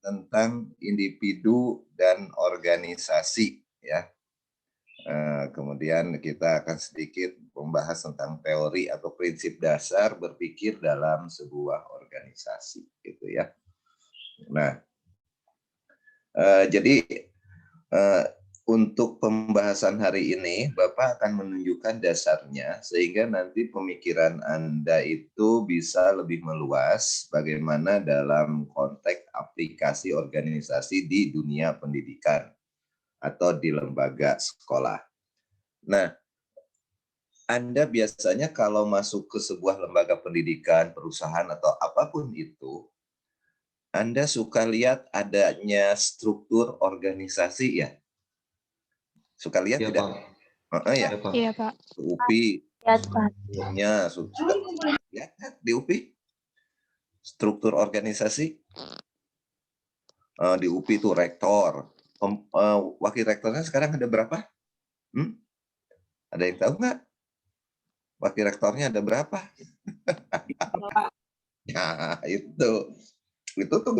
tentang individu dan organisasi ya. Kemudian kita akan sedikit membahas tentang teori atau prinsip dasar berpikir dalam sebuah organisasi gitu ya. Nah, jadi untuk pembahasan hari ini, Bapak akan menunjukkan dasarnya sehingga nanti pemikiran Anda itu bisa lebih meluas bagaimana dalam konteks aplikasi organisasi di dunia pendidikan atau di lembaga sekolah. Nah, Anda biasanya kalau masuk ke sebuah lembaga pendidikan, perusahaan atau apapun itu, Anda suka lihat adanya struktur organisasi ya? Suka lihat Iya, tidak? Pak. Ya. Iya, Pak. UPI, strukturnya suka lihat di UPI struktur organisasi. Di UPI itu rektor, wakil rektornya sekarang ada berapa? Ada yang tahu nggak? Wakil rektornya ada berapa? Nah, itu tuh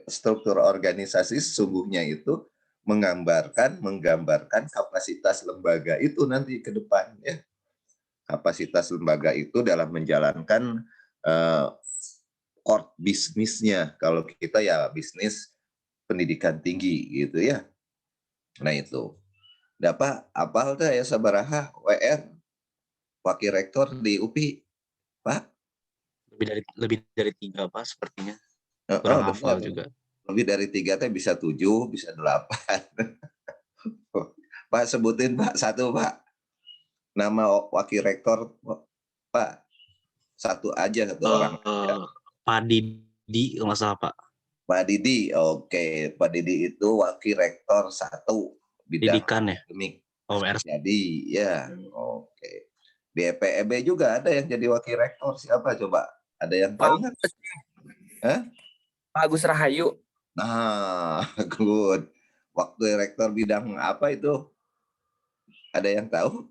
struktur organisasi sesungguhnya itu menggambarkan kapasitas lembaga itu nanti ke depan ya. Kapasitas lembaga itu dalam menjalankan core bisnisnya. Kalau kita ya bisnis pendidikan tinggi gitu ya. Nah itu. Dapat apal dah ya sabaraha WR wakil rektor di UPI, Pak? Lebih dari 3, Pak, sepertinya. Kurang hafal juga. Lebih dari 3 teh bisa 7, bisa 8. Pak sebutin Pak satu Pak. Nama wakil rektor Pak. Satu aja satu orang. Pak Didi kalau nggak salah, Pak. Pak Didi, oke. Pak Didi itu wakil rektor 1 bidang Pendidikan ya? akademik. OR. Jadi ya, oke. Di EPEB juga ada yang jadi wakil rektor, siapa coba? Ada yang tahu nggak? Pak Agus Rahayu. Nah, good. Waktu rektor bidang apa itu? Ada yang tahu?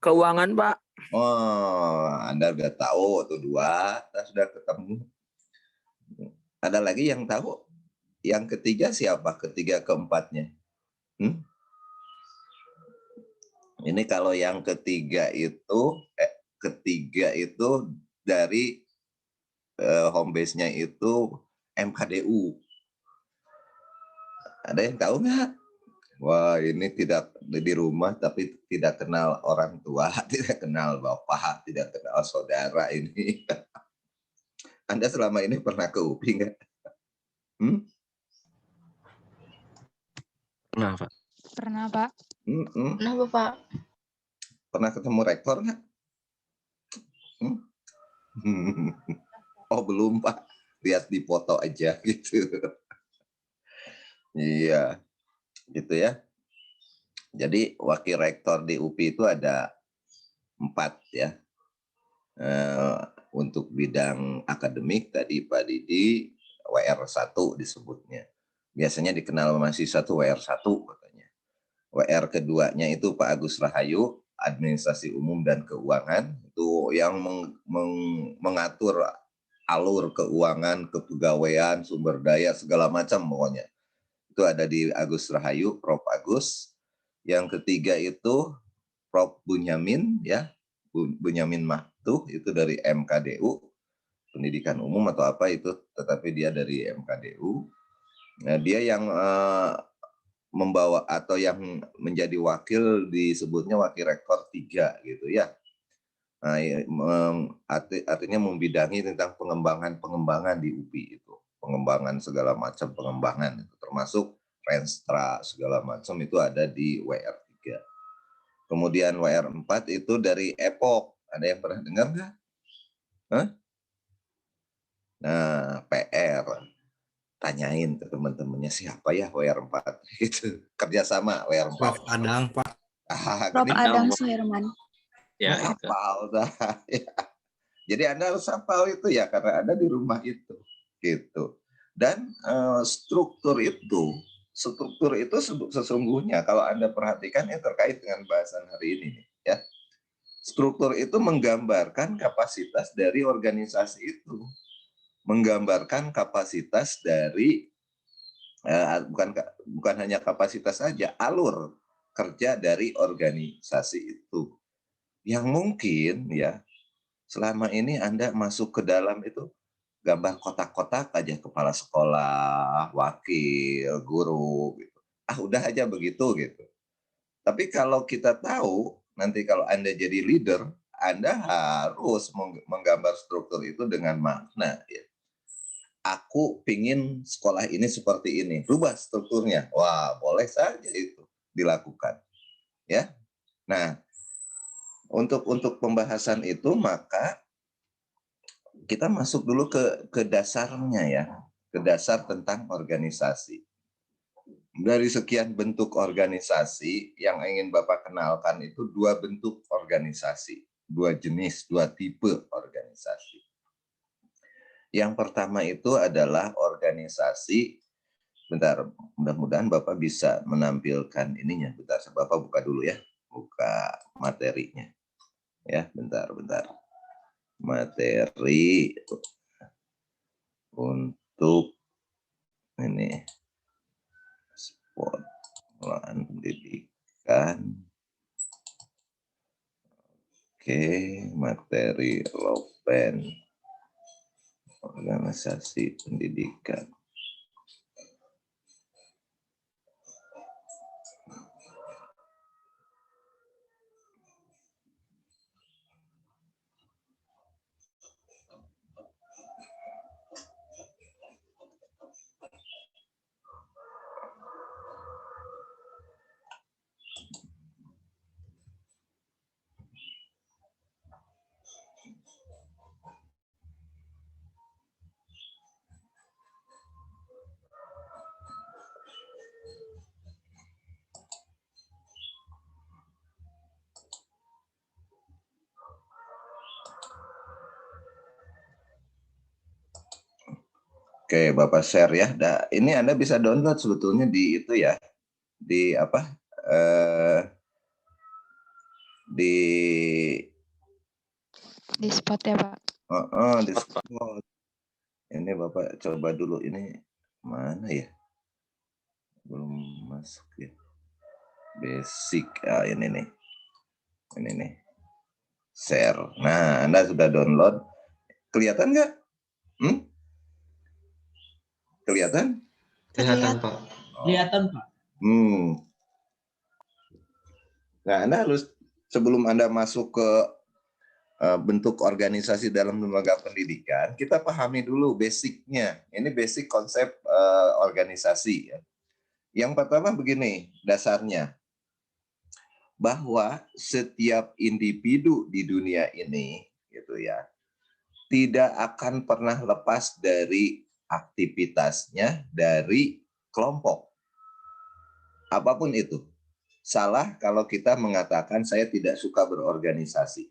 Keuangan, Pak. Oh, Anda udah tahu tuh 2, kita sudah ketemu. Ada lagi yang tahu? Yang ketiga siapa? Ketiga, keempatnya? Ini kalau yang ketiga itu dari home base-nya itu MKDU. Ada yang tahu nggak? Wah, ini tidak di rumah tapi tidak kenal orang tua, tidak kenal bapak, tidak kenal saudara ini. Anda selama ini pernah ke UPI nggak? Pernah, Pak. Pernah, Pak. Pernah, Bapak. Pernah ketemu rektor nggak? Oh, belum, Pak. Lihat di foto aja gitu. Iya, gitu ya. Jadi wakil rektor di UPI itu ada 4 ya. Untuk bidang akademik tadi Pak Didi WR1 disebutnya. Biasanya dikenal mahasiswa itu WR1 katanya. WR keduanya itu Pak Agus Rahayu, administrasi umum dan keuangan, itu yang mengatur alur keuangan, kepegawaian, sumber daya segala macam pokoknya. Itu ada di Agus Rahayu, Prof Agus. Yang ketiga itu Prof Bunyamin ya, Bunyamin Mahtuh itu dari MKDU, pendidikan umum atau apa itu, tetapi dia dari MKDU. Nah, dia yang membawa atau yang menjadi wakil disebutnya wakil rektor 3 gitu ya. Nah, artinya membidangi tentang pengembangan di UPI itu, pengembangan segala macam pengembangan itu, termasuk Renstra segala macam itu ada di WR3. Kemudian WR4 itu dari EPOK. Ada yang pernah dengar nggak? Nah, PR. Tanyain ke teman-temannya siapa ya WR4 gitu. Kerjasama WR4. Prof Adang, Pak. Prof Adang Suherman. Ya, hafal dah. Jadi Anda harus hafal itu ya karena Anda di rumah itu. Gitu. Dan struktur itu sesungguhnya kalau Anda perhatikan ya terkait dengan bahasan hari ini ya. Struktur itu menggambarkan kapasitas dari organisasi itu. Menggambarkan kapasitas dari bukan hanya kapasitas saja, alur kerja dari organisasi itu. Yang mungkin ya selama ini Anda masuk ke dalam itu gambar kotak-kotak aja, kepala sekolah, wakil, guru, gitu. Udah aja begitu gitu. Tapi kalau kita tahu nanti kalau Anda jadi leader, Anda harus menggambar struktur itu dengan makna. Ya. Aku pingin sekolah ini seperti ini, rubah strukturnya. Wah, boleh saja itu dilakukan. Ya, nah untuk pembahasan itu maka kita masuk dulu ke dasarnya ya, ke dasar tentang organisasi. Dari sekian bentuk organisasi yang ingin Bapak kenalkan itu 2 bentuk organisasi, 2 jenis, 2 tipe organisasi. Yang pertama itu adalah organisasi, bentar, mudah-mudahan Bapak bisa menampilkan ininya. Bentar, Bapak buka dulu ya, buka materinya. Ya, bentar. Materi untuk ini sport pengelolaan pendidikan. Oke, materi Lopen organisasi pendidikan. Oke, Bapak share ya. Ini Anda bisa download sebetulnya di itu ya, di apa? Di spot ya, Pak. Di spot. Ini Bapak coba dulu, ini mana ya? Belum masuk ya. Basic, ini nih. Ini nih. Share. Nah, Anda sudah download. Kelihatan nggak? Kelihatan? Kelihatan, Pak. Kelihatan, Pak. Nah, Anda harus, sebelum Anda masuk ke bentuk organisasi dalam lembaga pendidikan, kita pahami dulu basicnya. Ini basic konsep organisasi. Ya. Yang pertama begini, dasarnya. Bahwa setiap individu di dunia ini, gitu ya, tidak akan pernah lepas dari aktivitasnya dari kelompok. Apapun itu. Salah kalau kita mengatakan saya tidak suka berorganisasi.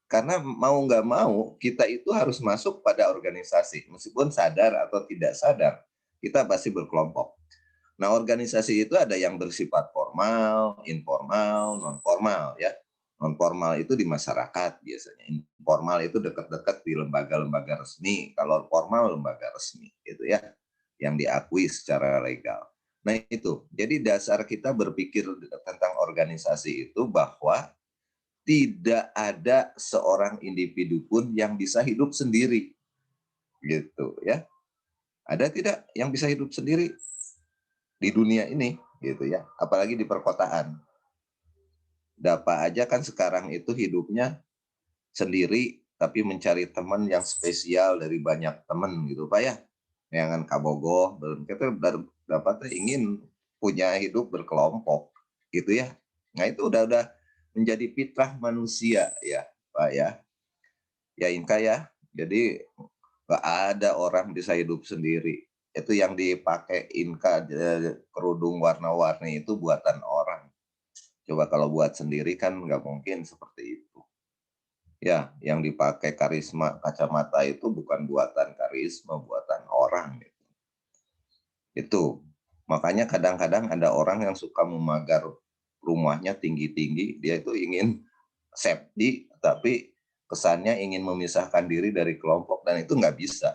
Karena mau nggak mau, kita itu harus masuk pada organisasi. Meskipun sadar atau tidak sadar, kita pasti berkelompok. Nah, organisasi itu ada yang bersifat formal, informal, non-formal. Ya. Non-formal itu di masyarakat biasanya. Informal itu dekat-dekat di lembaga-lembaga resmi. Kalau formal, lembaga resmi. Gitu ya. Yang diakui secara legal. Nah itu, jadi dasar kita berpikir tentang organisasi itu bahwa tidak ada seorang individu pun yang bisa hidup sendiri. Gitu ya. Ada tidak yang bisa hidup sendiri di dunia ini gitu ya, apalagi di perkotaan. Dapa aja kan sekarang itu hidupnya sendiri tapi mencari teman yang spesial dari banyak teman gitu Pak ya. Yang kabogoh, kita dapat ingin punya hidup berkelompok gitu ya. Nah itu udah menjadi fitrah manusia ya Pak ya. Ya Inka ya. Jadi nggak ada orang bisa hidup sendiri. Itu yang dipakai Inka kerudung warna-warni itu buatan orang. Coba kalau buat sendiri kan nggak mungkin seperti itu. Ya, yang dipakai karisma kacamata itu bukan buatan karisma, buatan orang. Itu. Makanya kadang-kadang ada orang yang suka memagar rumahnya tinggi-tinggi, dia itu ingin safety, tapi kesannya ingin memisahkan diri dari kelompok dan itu nggak bisa.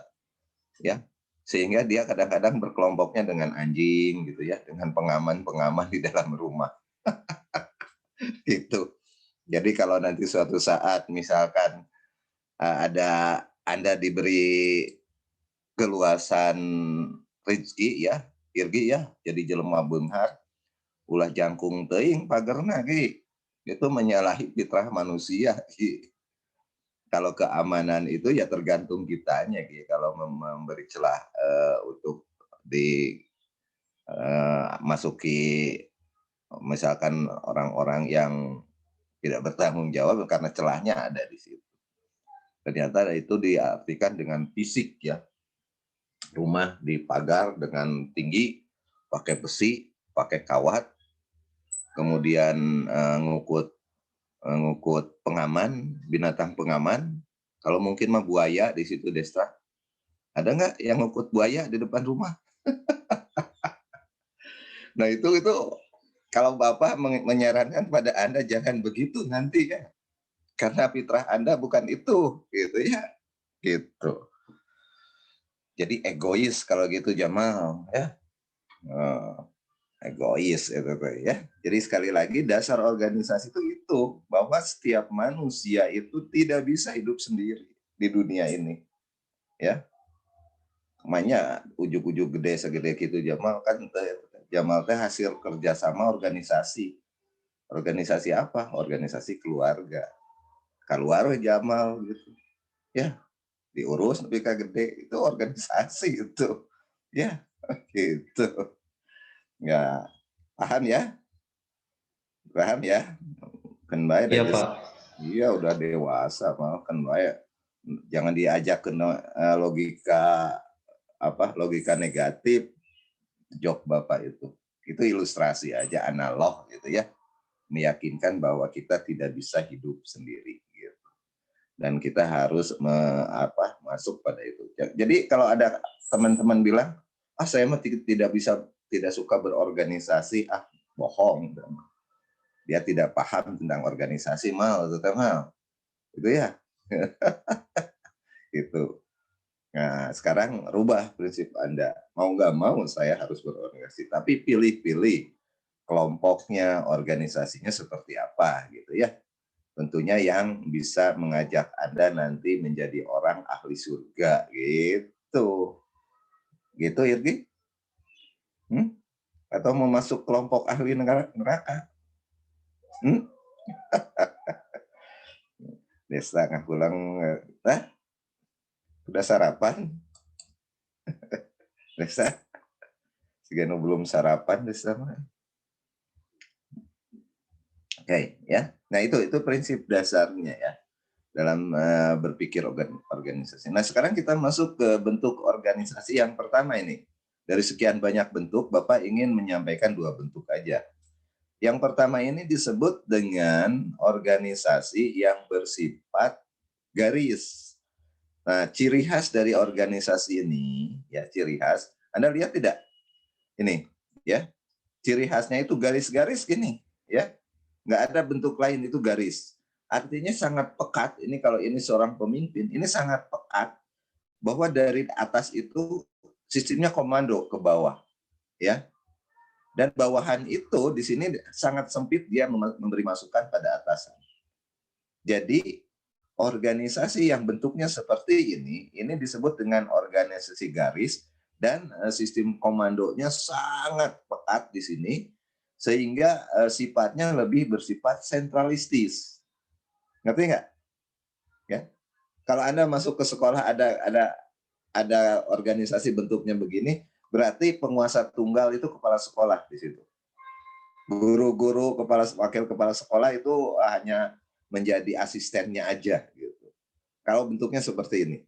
Ya. Sehingga dia kadang-kadang berkelompoknya dengan anjing gitu ya, dengan pengaman-pengaman di dalam rumah. Gitu. Jadi kalau nanti suatu saat misalkan ada Anda diberi keluasan rezeki ya, irgi ya, jadi jelema beunghar, ulah jangkung teuing pagerna ge. Itu menyalahi fitrah manusia. Kalau keamanan itu ya tergantung kitanya gitu. Kalau memberi celah untuk masuki misalkan orang-orang yang tidak bertanggung jawab karena celahnya ada di situ. Ternyata itu diartikan dengan fisik ya. Rumah dipagar dengan tinggi, pakai besi, pakai kawat, kemudian ngukut pengaman, binatang pengaman. Kalau mungkin mah buaya di situ, Destra. Ada nggak yang ngukut buaya di depan rumah? Nah itu kalau Bapak menyarankan pada Anda jangan begitu nanti ya. Karena fitrah Anda bukan itu, gitu ya. Gitu. Jadi egois kalau gitu Jamal ya. Egois itu ya. Jadi sekali lagi dasar organisasi itu bahwa setiap manusia itu tidak bisa hidup sendiri di dunia ini. Ya. Makanya ujuk-ujuk gede segede gitu Jamal kan Jamal teh hasil kerjasama organisasi. Organisasi apa? Organisasi keluarga. Keluar Jamal gitu. Ya, diurus lebih gede itu organisasi itu. Ya, gitu. Ya, paham ya? Paham ya? Kan baik Iya, dari Pak. iya udah dewasa mah kan baik. Jangan diajak ke logika logika negatif jok Bapak itu. Itu ilustrasi aja analog gitu ya. Meyakinkan bahwa kita tidak bisa hidup sendiri gitu. Dan kita harus masuk pada itu. Jadi kalau ada teman-teman bilang, saya mah tidak suka berorganisasi, bohong. Dia tidak paham tentang organisasi mal itu ya. Itu. Nah, sekarang rubah prinsip Anda. Mau nggak mau saya harus berorganisasi, tapi pilih-pilih kelompoknya, organisasinya seperti apa gitu ya. Tentunya yang bisa mengajak Anda nanti menjadi orang ahli surga gitu. Gitu Irgi? Atau mau masuk kelompok ahli neraka? Desa ngakulang, udah sarapan? Desa? Sigano belum sarapan Desa mah. Oke, ya. Nah itu prinsip dasarnya ya dalam berpikir organisasi. Nah sekarang kita masuk ke bentuk organisasi yang pertama ini. Dari sekian banyak bentuk, Bapak ingin menyampaikan 2 bentuk aja. Yang pertama ini disebut dengan organisasi yang bersifat garis. Nah, ciri khas dari organisasi ini, ya ciri khas, Anda lihat tidak? Ini, ya, ciri khasnya itu garis-garis gini, ya, nggak ada bentuk lain itu garis. Artinya sangat pekat. Ini kalau ini seorang pemimpin, ini sangat pekat bahwa dari atas itu sistemnya komando ke bawah, ya. Dan bawahan itu di sini sangat sempit dia memberi masukan pada atasan. Jadi organisasi yang bentuknya seperti ini disebut dengan organisasi garis dan sistem komandonya sangat pekat di sini sehingga sifatnya lebih bersifat sentralistis. Ngerti nggak? Ya. Kalau Anda masuk ke sekolah ada organisasi bentuknya begini, berarti penguasa tunggal itu kepala sekolah di situ. Guru-guru, wakil kepala sekolah itu hanya menjadi asistennya aja gitu. Kalau bentuknya seperti ini,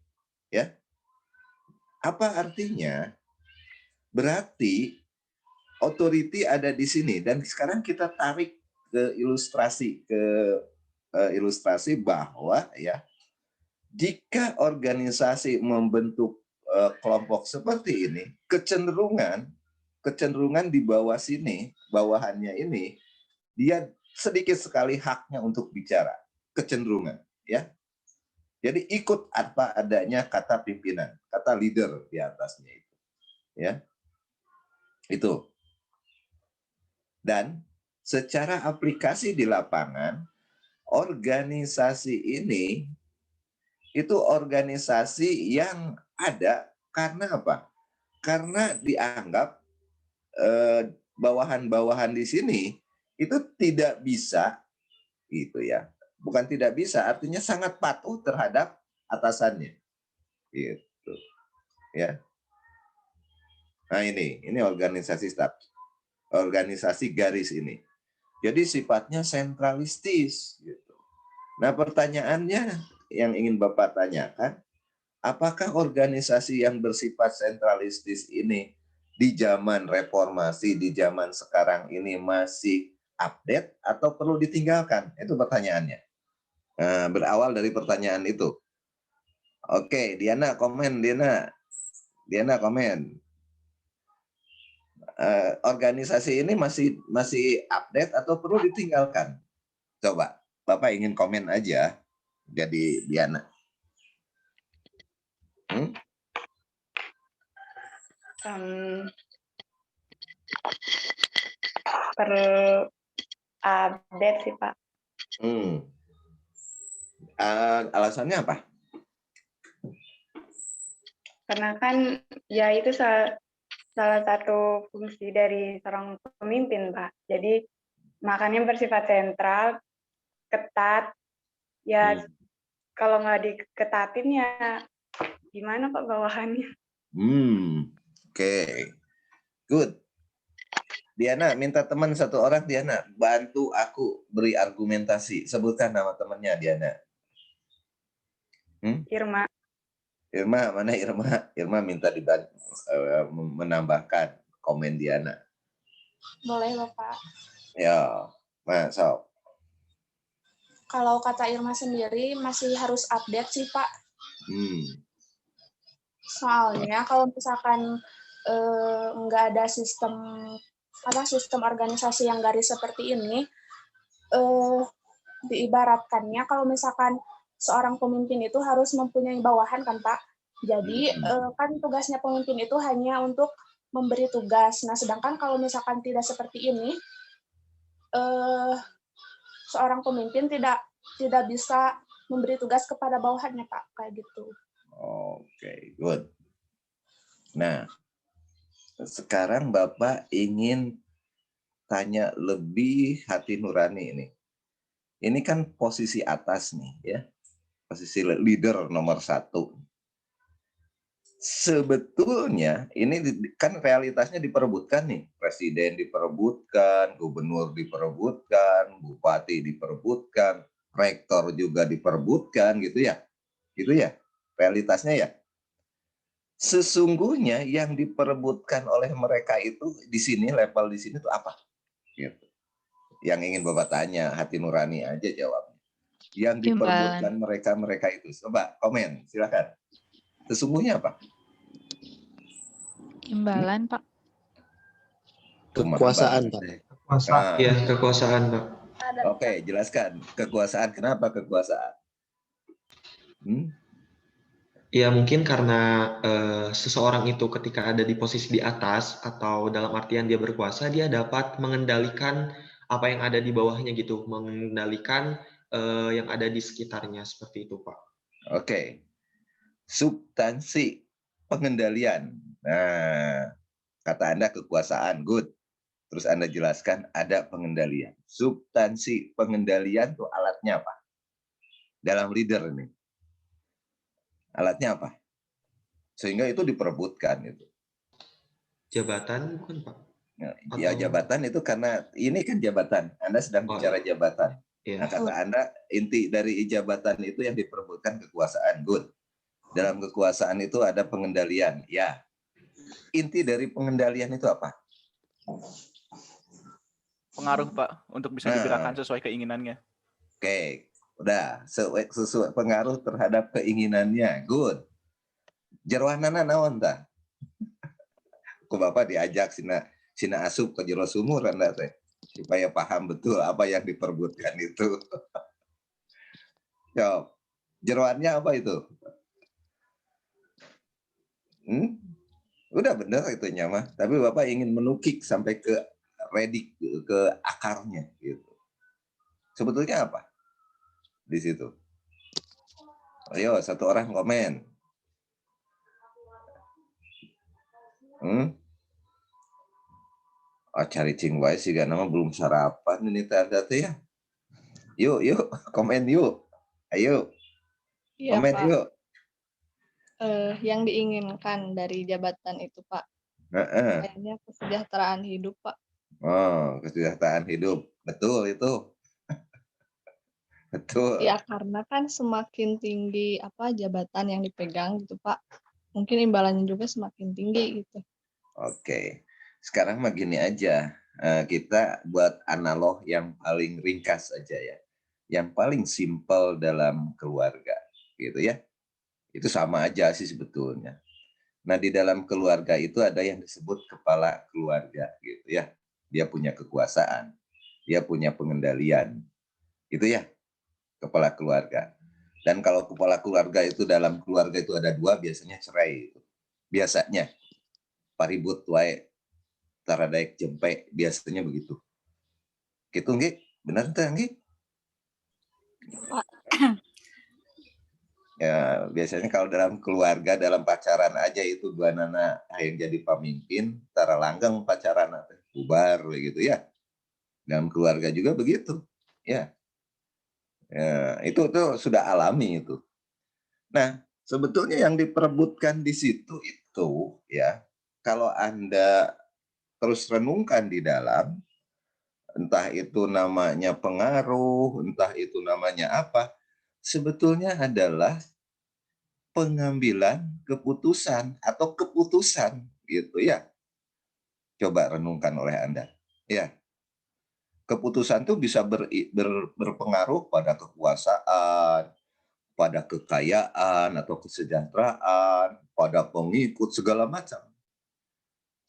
ya. Apa artinya? Berarti authority ada di sini dan sekarang kita tarik ke ilustrasi bahwa ya jika organisasi membentuk kelompok seperti ini, kecenderungan di bawah sini, bawahannya ini, dia sedikit sekali haknya untuk bicara, kecenderungan, ya. Jadi ikut apa adanya kata pimpinan, kata leader di atasnya itu. Ya, itu. Dan secara aplikasi di lapangan, organisasi ini itu organisasi yang ada karena apa? Karena dianggap bawahan-bawahan di sini itu tidak bisa, gitu ya. Bukan tidak bisa, artinya sangat patuh terhadap atasannya, gitu. Ya. Nah ini organisasi staff, organisasi garis ini. Jadi sifatnya sentralistis, gitu. Nah pertanyaannya yang ingin Bapak tanyakan, apakah organisasi yang bersifat sentralistis ini di zaman reformasi, di zaman sekarang ini masih update atau perlu ditinggalkan? Itu pertanyaannya. Nah, berawal dari pertanyaan itu. Oke, Diana komen, Diana komen. Organisasi ini masih update atau perlu ditinggalkan? Coba, Bapak ingin komen aja, jadi Diana. Perlu update sih Pak. Alasannya apa? Karena kan ya itu salah satu fungsi dari seorang pemimpin Pak. Jadi makanya bersifat sentral, ketat. Ya kalau nggak diketatin ya gimana Pak bawahannya? Oke. Good. Diana, minta teman satu orang, Diana. Bantu aku beri argumentasi. Sebutkan nama temannya, Diana. Irma. Irma, mana Irma? Irma minta dibantu menambahkan komen Diana. Boleh Bapak. Ya, masuk. Kalau kata Irma sendiri masih harus update sih Pak. Soalnya kalau misalkan nggak ada sistem organisasi yang garis seperti ini, diibaratkannya kalau misalkan seorang pemimpin itu harus mempunyai bawahan kan Pak. Jadi kan tugasnya pemimpin itu hanya untuk memberi tugas. Nah sedangkan kalau misalkan tidak seperti ini, seorang pemimpin tidak bisa memberi tugas kepada bawahannya Pak, kayak gitu. Oke, good. Nah, sekarang Bapak ingin tanya lebih hati nurani ini. Ini kan posisi atas nih ya, posisi leader nomor 1. Sebetulnya ini kan realitasnya diperebutkan nih, presiden diperebutkan, gubernur diperebutkan, bupati diperebutkan, rektor juga diperebutkan gitu ya, realitasnya ya. Sesungguhnya yang diperebutkan oleh mereka itu di sini, level di sini itu apa? Gitu. Yang ingin Bapak tanya, hati nurani aja jawabnya. Yang diperebutkan mereka itu. Coba komen, silakan. Sesungguhnya apa? Imbalan, Pak. Kekuasaan, Pak. Kekuasaan. Iya, kekuasaan, Pak. Oke, jelaskan. Kekuasaan, kenapa kekuasaan? Ya mungkin karena seseorang itu ketika ada di posisi di atas atau dalam artian dia berkuasa, dia dapat mengendalikan apa yang ada di bawahnya gitu, mengendalikan yang ada di sekitarnya, seperti itu Pak. Oke. Substansi pengendalian. Nah, kata Anda kekuasaan, good. Terus Anda jelaskan ada pengendalian. Substansi pengendalian itu alatnya apa? Dalam leader ini. Alatnya apa? Sehingga itu diperebutkan itu. Jabatan bukan Pak? Ya jabatan itu karena ini kan jabatan. Anda sedang bicara jabatan. Nah, kata Anda inti dari jabatan itu yang diperebutkan kekuasaan, good. Dalam kekuasaan itu ada pengendalian, ya. Inti dari pengendalian itu apa? Pengaruh Pak, untuk bisa digerakkan sesuai keinginannya. Oke, udah sesuai pengaruh terhadap keinginannya, good. Jeroanana naon tah? Ku Bapak diajak sina asup ke jero sumur Anda teh supaya paham betul apa yang diperbutkan itu. Jeroannya apa itu? Udah bener itu mah, tapi Bapak ingin menukik sampai ke redik, ke akarnya gitu. Sebetulnya apa di situ? Ayo, satu orang komen. Oh, cari cing wae sih nama belum sarapan ini tanda teh ya. Yuk, komen yuk. Ayo, Iya, komen Pak. yuk. Yang diinginkan dari jabatan itu, Pak, kayaknya kesejahteraan hidup, Pak. Oh, kesejahteraan hidup. Betul itu. Betul. Ya, karena kan semakin tinggi jabatan yang dipegang gitu, Pak. Mungkin imbalannya juga semakin tinggi gitu. Oke. Sekarang mah gini aja. Kita buat analog yang paling ringkas aja ya. Yang paling simpel dalam keluarga gitu ya. Itu sama aja sih sebetulnya. Nah, di dalam keluarga itu ada yang disebut kepala keluarga gitu ya. Dia punya kekuasaan, dia punya pengendalian. Itu ya, kepala keluarga. Dan kalau kepala keluarga itu dalam keluarga itu ada dua, biasanya cerai. Biasanya paribut wae taradaek jempe, biasanya begitu. Gitu nggih? Benar teh nggih? Ya, biasanya kalau dalam keluarga, dalam pacaran aja itu dua nana yang jadi pemimpin, tara langgeng pacaran bubar begitu ya. Dalam keluarga juga begitu. Ya. Ya, itu sudah alami itu. Nah, sebetulnya yang diperebutkan di situ itu ya, kalau Anda terus renungkan di dalam, entah itu namanya pengaruh, entah itu namanya apa, sebetulnya adalah pengambilan keputusan atau keputusan gitu ya. Coba renungkan oleh Anda. Ya. Keputusan itu bisa berpengaruh pada kekuasaan, pada kekayaan atau kesejahteraan, pada pengikut segala macam.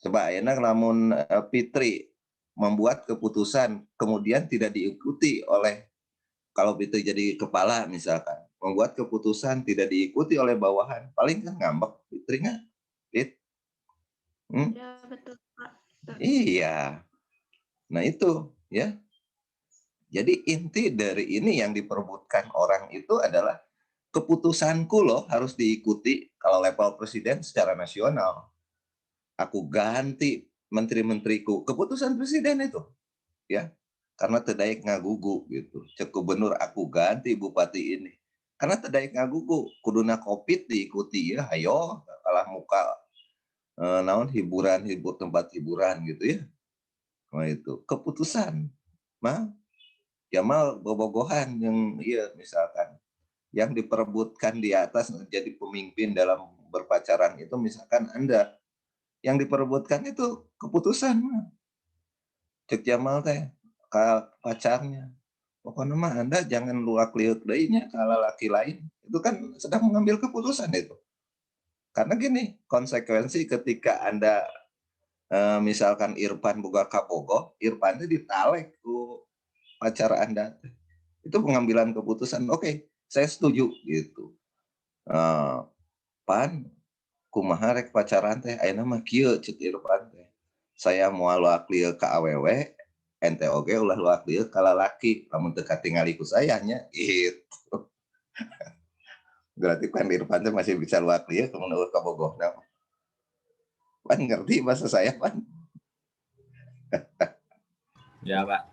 Coba enak namun Fitri membuat keputusan kemudian tidak diikuti oleh, kalau Fitri jadi kepala misalkan, membuat keputusan tidak diikuti oleh bawahan, paling kan ngambek Fitrinya. Ya, betul, Pak. Iya. Nah itu ya. Jadi inti dari ini yang diperebutkan orang itu adalah keputusanku loh harus diikuti kalau level presiden secara nasional. Aku ganti menteri-menteriku, keputusan presiden itu. Ya. Karena tedaik ngagugu gitu. Cek gubernur aku ganti bupati ini. Karena tedaik ngagugu, kuduna Covid diikuti ya, ayo kalah muka naon tempat hiburan gitu ya. Nah itu keputusan. Mah Jamal bobogohan yang iya misalkan yang diperebutkan di atas menjadi pemimpin dalam berpacaran itu misalkan Anda yang diperebutkan itu keputusan cek Jamal teh pacarnya pokoknya mah Anda jangan luak liuk deunya kalau laki lain itu kan sedang mengambil keputusan itu karena gini konsekuensi ketika Anda misalkan Irfan buka kapogo Irfan itu ditalek ku pacar Anda itu pengambilan keputusan oke, saya setuju gitu pan kumaha rek pacaran teh ayeuna mah kieu ceuk Irfan teh saya moal luak lieu ka awewe ente oge ulah luak lieu ka lalaki lamun teu katingali ku saya nya gitu berarti kan Irfan teh masih bisa luak lieu kemun eueuh ka bogohna pan ngerti bahasa saya pan Ya, Pak.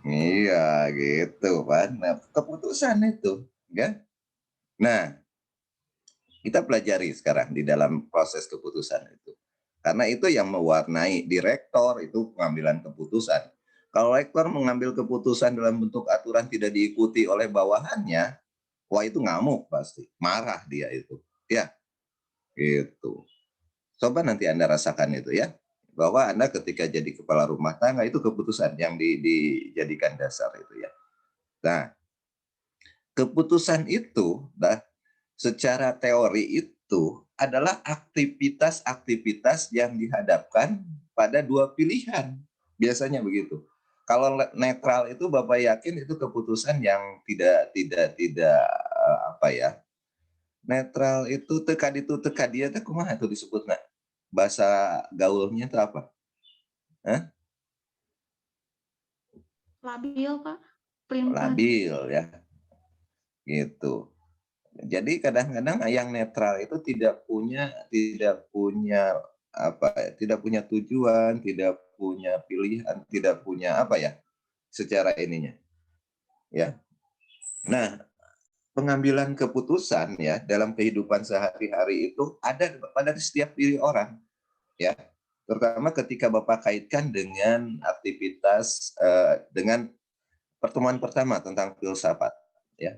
iya gitu pan nah, keputusan itu ya nah kita pelajari sekarang di dalam proses keputusan itu. Karena itu yang mewarnai direktor itu pengambilan keputusan. Kalau rektor mengambil keputusan dalam bentuk aturan tidak diikuti oleh bawahannya, wah itu ngamuk pasti, marah dia itu. Ya, gitu. Coba nanti Anda rasakan itu ya, bahwa Anda ketika jadi kepala rumah tangga itu keputusan yang dijadikan dasar itu ya. Nah, keputusan itu, secara teori itu adalah aktivitas-aktivitas yang dihadapkan pada dua pilihan. Biasanya begitu. Kalau netral itu Bapak yakin itu keputusan yang tidak apa ya? Netral itu teka dia teh kumaha itu disebutna? Bahasa gaulnya itu apa? Hah? Labil, Pak. Pelin-pelan. Labil ya. Gitu. Jadi kadang-kadang yang netral itu tidak punya apa ya, tidak punya tujuan, tidak punya pilihan, tidak punya apa ya secara ininya. Ya. Nah, pengambilan keputusan ya dalam kehidupan sehari-hari itu ada pada setiap diri orang, ya. Terutama ketika Bapak kaitkan dengan aktivitas dengan pertemuan pertama tentang filsafat, ya.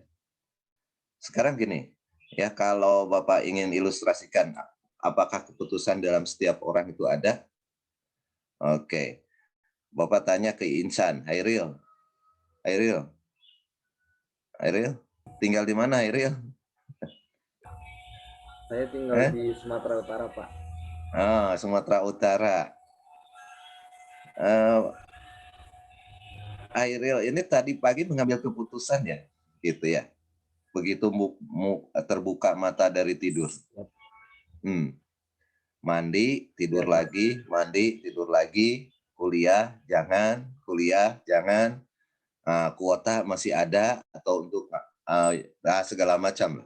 Sekarang gini, ya kalau Bapak ingin ilustrasikan apakah keputusan dalam setiap orang itu ada? Oke. Bapak tanya ke Insan, Hairil, tinggal di mana Hairil? Saya tinggal di Sumatera Utara, Pak. Ah, Sumatera Utara. Hairil ini tadi pagi mengambil keputusan ya, gitu ya. Begitu terbuka mata dari tidur. Mandi, tidur lagi, kuliah, jangan, kuota masih ada, atau untuk segala macam.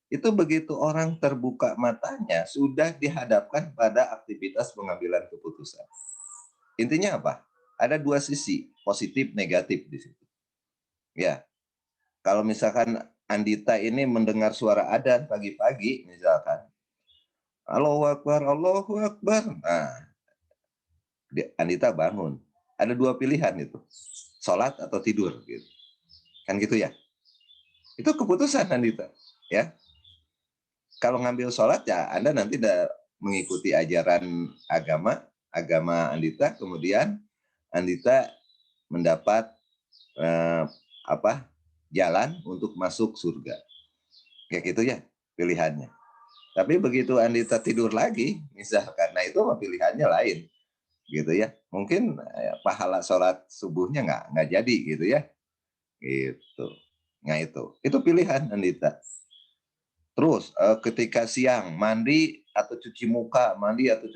Itu begitu orang terbuka matanya, sudah dihadapkan pada aktivitas pengambilan keputusan. Intinya apa? Ada dua sisi, positif, negatif di situ. Ya, kalau misalkan Andita ini mendengar suara adzan pagi-pagi, misalkan, Allahu Akbar, Allahu Akbar. Nah, Andita bangun. Ada dua pilihan itu, sholat atau tidur, gitu. Kan gitu ya. Itu keputusan Andita, ya. Kalau ngambil sholat ya, Anda nanti mengikuti ajaran agama Andita, kemudian Andita mendapat jalan untuk masuk surga. Kayak gitu ya pilihannya. Tapi begitu Andita tidur lagi, misalkan, nah itu pilihannya lain, gitu ya. Mungkin pahala sholat subuhnya nggak jadi, gitu ya. Gitu. Nah itu pilihan Andita. Terus ketika siang mandi atau cuci muka,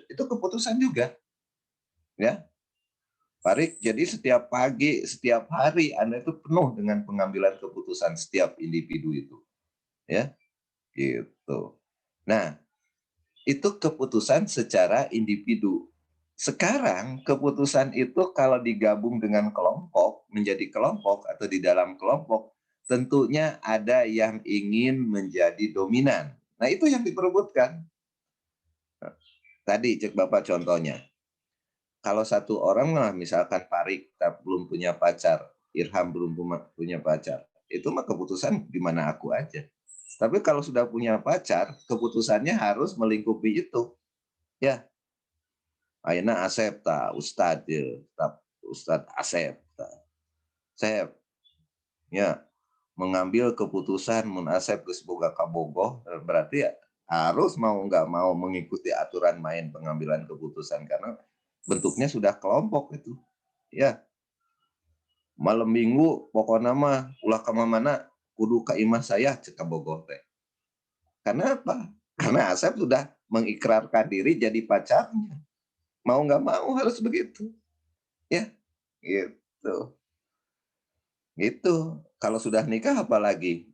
itu keputusan juga, ya. Farid, jadi setiap pagi, setiap hari Anda itu penuh dengan pengambilan keputusan setiap individu itu, ya, gitu. Nah, itu keputusan secara individu. Sekarang keputusan itu kalau digabung dengan kelompok, menjadi kelompok atau di dalam kelompok, tentunya ada yang ingin menjadi dominan. Nah, itu yang diperebutkan. Tadi cek Bapak contohnya. Kalau satu orang lah, misalkan Farid belum punya pacar, Irham belum punya pacar, itu mah keputusan di mana aku aja. Tapi kalau sudah punya pacar, keputusannya harus melingkupi itu. Ya. Ayeuna Asep ta Ustad ya, Ustad Asep ta. Asep. Ya, mengambil keputusan mun Asep geus boga kabogoh, berarti ya harus mau nggak mau mengikuti aturan main pengambilan keputusan karena bentuknya sudah kelompok itu. Ya. Malam minggu pokoknya mah ulah ka mana kudu ka imah saya cek kabogoh teh. Karena apa? Karena Asep sudah mengikrarkan diri jadi pacarnya. Mau nggak mau harus begitu. Ya, gitu. Gitu. Kalau sudah nikah apalagi?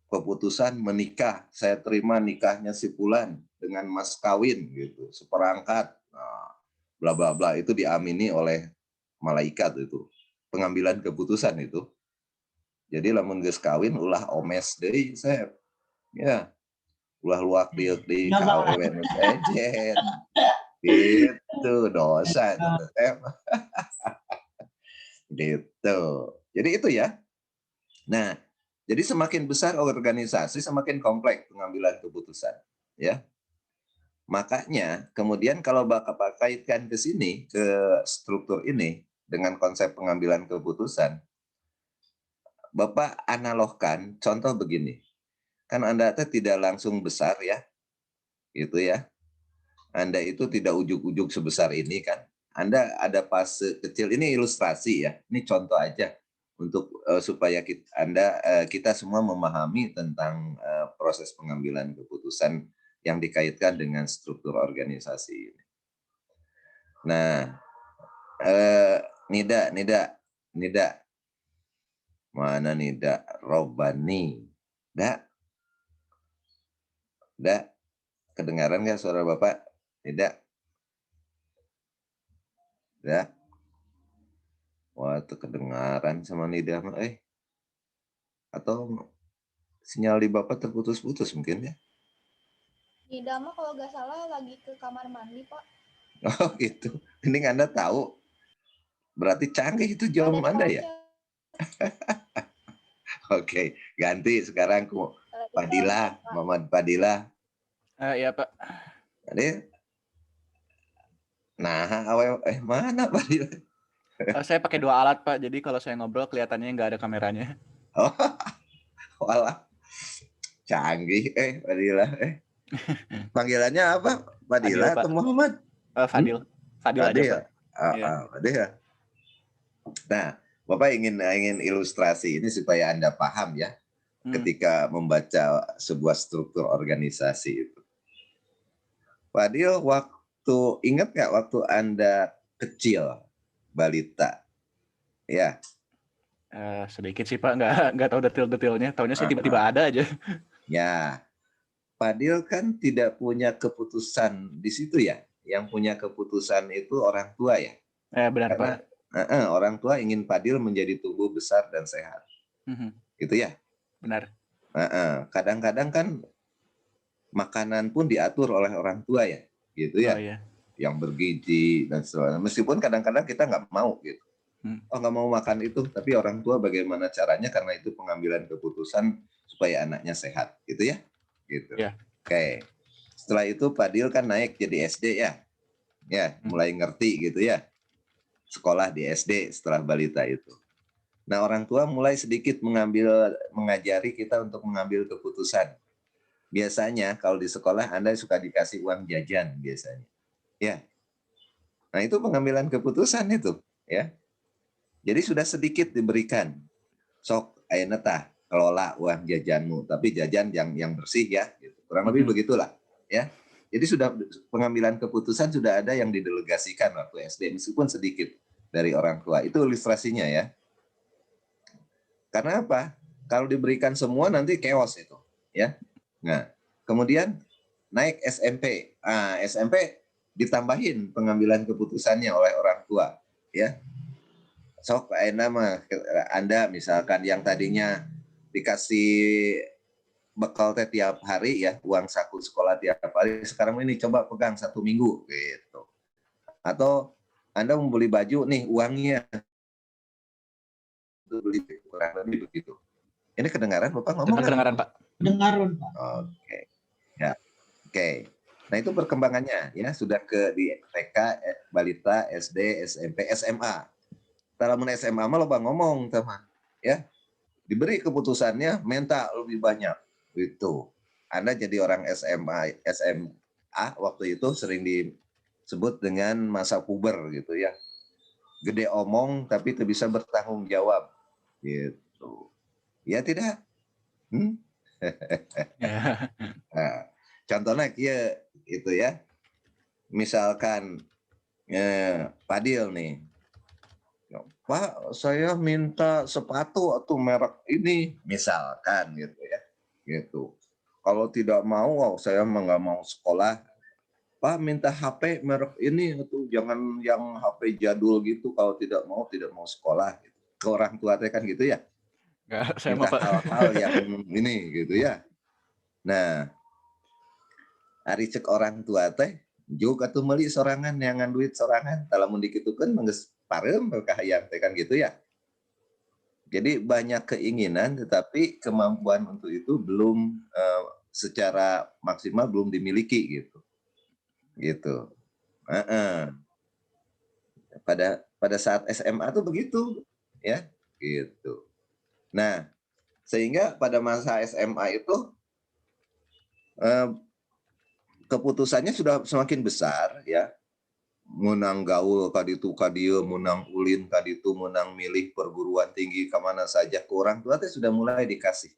Keputusan menikah. Saya terima nikahnya si Fulan dengan mas kawin gitu, seperangkat. Nah, bla bla bla itu diamini oleh malaikat itu. Pengambilan keputusan itu. Jadi lamun geus kawin ulah omes deui Sep. Ya. Ulah luak diuk di kawewe sejen. Gitu dosa gitu. Jadi itu ya. Nah, jadi semakin besar organisasi semakin kompleks pengambilan keputusan, ya. Makanya kemudian kalau Bapak kaitkan ke sini, ke struktur ini dengan konsep pengambilan keputusan, Bapak analogkan contoh begini. Kan Anda tidak langsung besar ya. Gitu ya. Anda itu tidak ujuk-ujuk sebesar ini kan. Anda ada fase kecil, ini ilustrasi ya, ini contoh aja untuk supaya kita semua memahami tentang proses pengambilan keputusan yang dikaitkan dengan struktur organisasi ini. Nah, Nida. Mana Nida? Robani. Da, kedengaran nggak suara Bapak? Nida? Da? Wah, itu kedengaran sama Nida. Atau sinyal di Bapak terputus-putus mungkin ya? Nida mah kalau nggak salah lagi ke kamar mandi, Pak. Oh gitu. Ini Anda tahu. Berarti canggih itu jawaban Anda ya? Oke, ganti sekarang ke Padilla, Muhammad Padilla. Iya Pak. Jadi, nah, mana Padilla? Saya pakai 2 alat Pak, jadi kalau saya ngobrol kelihatannya nggak ada kameranya. Oh, walah, canggih, Padilla. Panggilannya apa? Padilla Fadil, Pak. atau Muhammad? Fadil. Fadil aja Pak. Fadil. Nah, Bapak ingin ilustrasi ini supaya Anda paham ya, ketika membaca sebuah struktur organisasi itu. Fadil, ingat nggak waktu Anda kecil, balita? Ya. Sedikit sih Pak, nggak tahu detail-detailnya. Taunya sih tiba-tiba ada aja. Ya, Fadil kan tidak punya keputusan di situ ya. Yang punya keputusan itu orang tua ya. Benar Karena, Pak. Orang tua ingin Fadil menjadi tubuh besar dan sehat. Gitu ya? Benar. Kadang-kadang kan makanan pun diatur oleh orang tua ya. Gitu ya? Oh, iya. Yang bergizi dan sebagainya. Meskipun kadang-kadang kita nggak mau gitu. Oh, nggak mau makan itu, tapi orang tua bagaimana caranya, karena itu pengambilan keputusan supaya anaknya sehat. Gitu ya? Gitu. Yeah. Oke. Setelah itu Fadil kan naik jadi SD ya. Ya, mulai ngerti gitu ya. Sekolah di SD setelah balita itu. Nah, orang tua mulai sedikit mengajari kita untuk mengambil keputusan. Biasanya kalau di sekolah Anda suka dikasih uang jajan biasanya. Ya. Nah, itu pengambilan keputusan itu, ya. Jadi sudah sedikit diberikan. Sok ayeuna tah kelola uang jajanmu, tapi jajan yang bersih ya, gitu. Kurang lebih begitulah, ya. Jadi sudah pengambilan keputusan sudah ada yang didelegasikan waktu SD, meskipun sedikit dari orang tua. Itu ilustrasinya ya. Karena apa? Kalau diberikan semua nanti chaos itu, ya. Nah, kemudian naik SMP. SMP ditambahin pengambilan keputusannya oleh orang tua, ya. Sok nama Anda misalkan yang tadinya dikasih bekal tiap hari ya, uang saku sekolah tiap hari, sekarang ini coba pegang 1 minggu gitu. Atau Anda membeli baju nih, uangnya beli kurang lebih begitu. Ini kedengaran Bapak ngomong? Kedengaran Pak. Kedengaran Pak. Oke. Ya. Oke. Nah, itu perkembangannya ya, sudah di TK, balita, SD, SMP, SMA. Dalam SMA mah loba ngomong teman, ya. Diberi keputusannya minta lebih banyak. Itu. Anda jadi orang SMA waktu itu sering disebut dengan masa puber gitu ya. Gede omong tapi tidak bisa bertanggung jawab. Gitu. Ya tidak? Nah, contohnya kia itu ya. Misalkan Fadil nih. Pak, saya minta sepatu atau merek ini, misalkan gitu ya, gitu. Kalau tidak mau, saya nggak mau sekolah. Pak, minta HP merek ini, itu jangan yang HP jadul gitu. Kalau tidak mau sekolah. Gitu. Ke orang tua teh kan gitu ya. Nggak, saya minta Pak. hal-hal yang ini gitu ya. Nah, hari cek orang tua teh, juga tuh meli sorangan yang duit sorangan. Kalau mau dikitukan mengges parem kahayang kan gitu ya. Jadi banyak keinginan tetapi kemampuan untuk itu belum secara maksimal belum dimiliki gitu. Gitu. Pada saat SMA tuh begitu ya, gitu. Nah, sehingga pada masa SMA itu keputusannya sudah semakin besar ya. Menang gaul kaditu kadieu, menang ulin kaditu, menang milih perguruan tinggi kemana saja, ke orang tua teh sudah mulai dikasih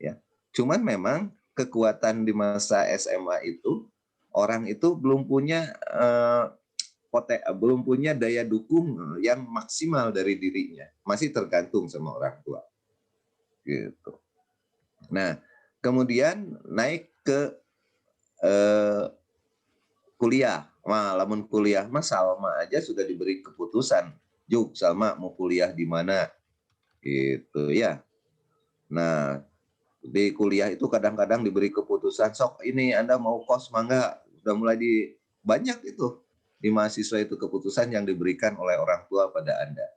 ya. Cuman memang kekuatan di masa SMA itu orang itu belum punya belum punya daya dukung yang maksimal dari dirinya, masih tergantung sama orang tua. Gitu. Nah, kemudian naik ke kuliah. Wah, lamun kuliah mah Salma aja sudah diberi keputusan. Juk, Salma mau kuliah di mana? Gitu ya. Nah, di kuliah itu kadang-kadang diberi keputusan, sok ini Anda mau kos mangga, udah mulai banyak itu di mahasiswa itu keputusan yang diberikan oleh orang tua pada Anda,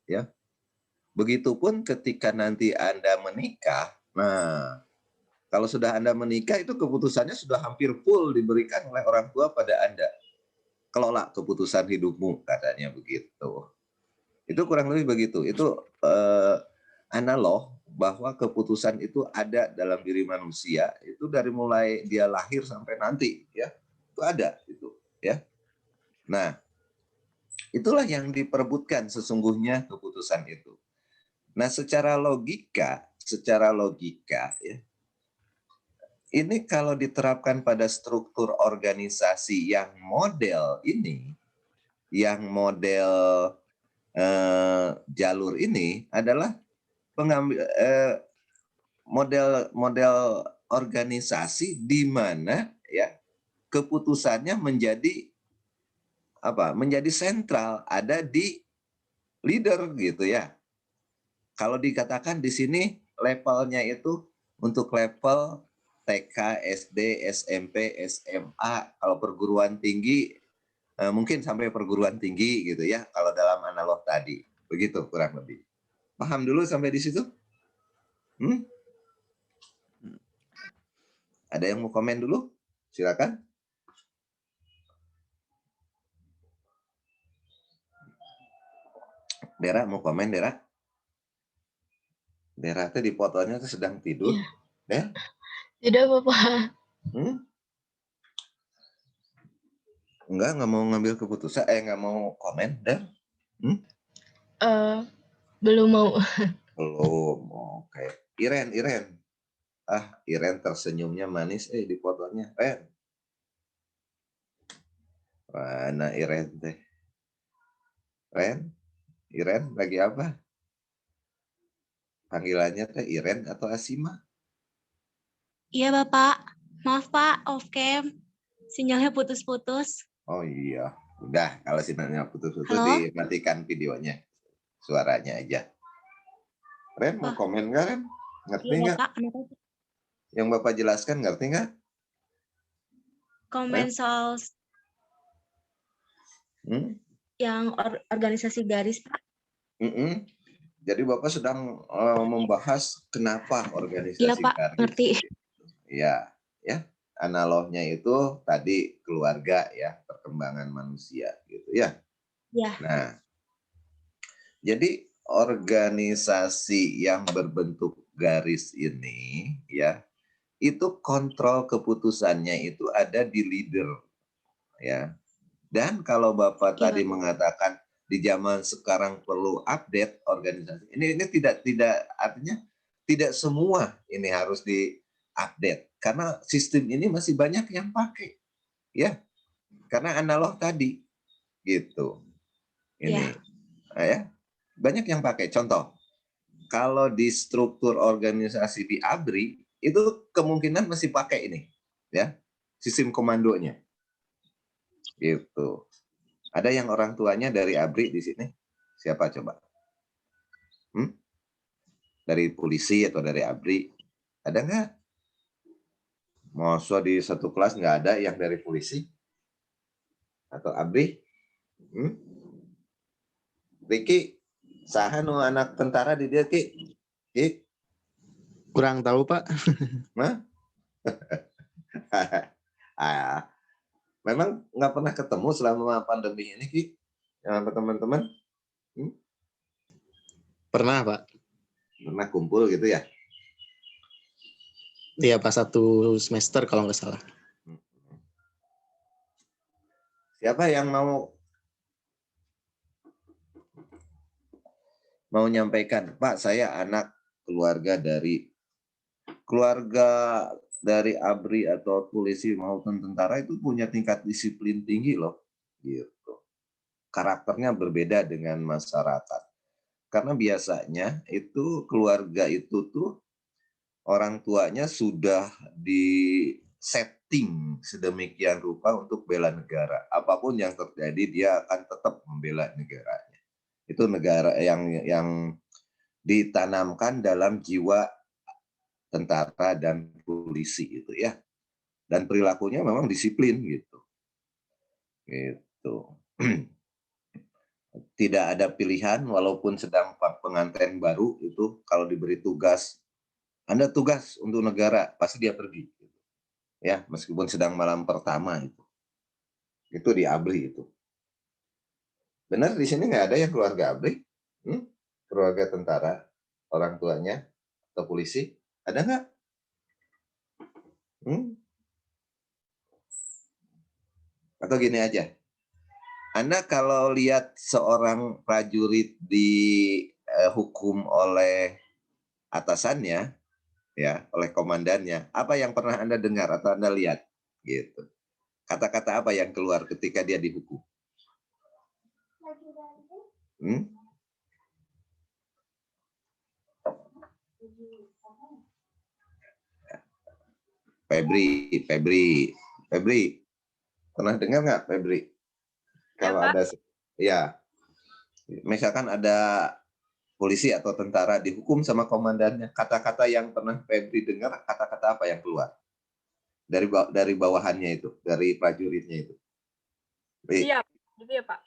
ya. Begitupun ketika nanti Anda menikah, nah kalau sudah Anda menikah itu keputusannya sudah hampir full diberikan oleh orang tua pada Anda. Kelola keputusan hidupmu, katanya begitu. Itu kurang lebih begitu. Itu analog bahwa keputusan itu ada dalam diri manusia itu dari mulai dia lahir sampai nanti, ya itu ada itu, ya. Nah, itulah yang diperebutkan sesungguhnya keputusan itu. Nah, secara logika ya, ini kalau diterapkan pada struktur organisasi yang model ini, yang model jalur ini adalah model organisasi di mana ya keputusannya menjadi sentral, ada di leader gitu ya. Kalau dikatakan di sini levelnya itu untuk level TK, SD, SMP, SMA, kalau perguruan tinggi mungkin sampai perguruan tinggi gitu ya, kalau dalam analog tadi. Begitu kurang lebih. Paham dulu sampai di situ? Ada yang mau komen dulu? Silakan. Dera mau komen, Dera? Dera tuh di fotonya tuh sedang tidur. Ya? Tidak apa-apa. Enggak mau ngambil keputusan, nggak mau komen, Dan? Belum mau. Belum, oke. Iren. Iren tersenyumnya manis, di fotonya. Ren. Mana Iren teh? Iren lagi apa? Panggilannya teh Iren atau Asima? Iya Bapak, maaf Pak, off cam, sinyalnya putus-putus. Oh iya, udah kalau sinyalnya putus-putus Halo? dimatikan videonya, suaranya aja. Ren mau komen nggak Ren? Ngerti Iya nggak? Bapak, kenapa? Yang Bapak jelaskan ngerti nggak? Komen soal yang organisasi garis Pak. Jadi Bapak sedang membahas kenapa organisasi Iya Pak, garis. ngerti. Ya. Analognya itu tadi keluarga ya, perkembangan manusia gitu ya. Ya. Nah, jadi organisasi yang berbentuk garis ini ya, itu kontrol keputusannya itu ada di leader ya. Dan kalau Bapak tadi mengatakan di zaman sekarang perlu update organisasi, ini tidak artinya tidak semua ini harus di-update karena sistem ini masih banyak yang pakai ya, karena analog tadi gitu. Ini ya banyak yang pakai. Contoh, kalau di struktur organisasi di ABRI itu kemungkinan masih pakai ini ya, sistem komandonya gitu. Ada yang orang tuanya dari ABRI di sini? Siapa coba? Dari polisi atau dari ABRI? Ada nggak? Masa di satu kelas nggak ada yang dari polisi? Atau ABRI? Riki, saha nu anak tentara di dia, Ki? Kurang tahu, Pak. Memang nggak pernah ketemu selama pandemi ini, Ki? Sama teman-teman? Pernah, Pak. Pernah kumpul gitu ya? Iya, pas 1 semester kalau nggak salah. Siapa yang mau menyampaikan, Pak, saya anak keluarga dari ABRI atau polisi maupun tentara itu punya tingkat disiplin tinggi loh, gitu. karakternya berbeda dengan masyarakat. Karena biasanya itu keluarga itu tuh orang tuanya sudah di setting sedemikian rupa untuk bela negara. Apapun yang terjadi dia akan tetap membela negaranya. Itu negara yang ditanamkan dalam jiwa tentara dan polisi itu ya. Dan perilakunya memang disiplin gitu. Gitu. Tidak ada pilihan walaupun sedang pengantin baru itu kalau diberi tugas, Anda tugas untuk negara, pasti dia pergi. Ya, meskipun sedang malam pertama itu. Itu di ABRI itu. Benar di sini nggak ada yang keluarga ABRI? Keluarga tentara, orang tuanya atau polisi, ada nggak? Atau gini aja, Anda kalau lihat seorang prajurit dihukum oleh atasannya, ya, oleh komandannya, apa yang pernah Anda dengar atau Anda lihat? Gitu. Kata-kata apa yang keluar ketika dia dihukum? Febri, pernah dengar nggak Febri? Kalau ada, ya, misalkan ada polisi atau tentara dihukum sama komandannya, kata-kata yang pernah Febri dengar, kata-kata apa yang keluar dari bawahannya itu, dari prajuritnya itu? Siap, gitu ya Pak?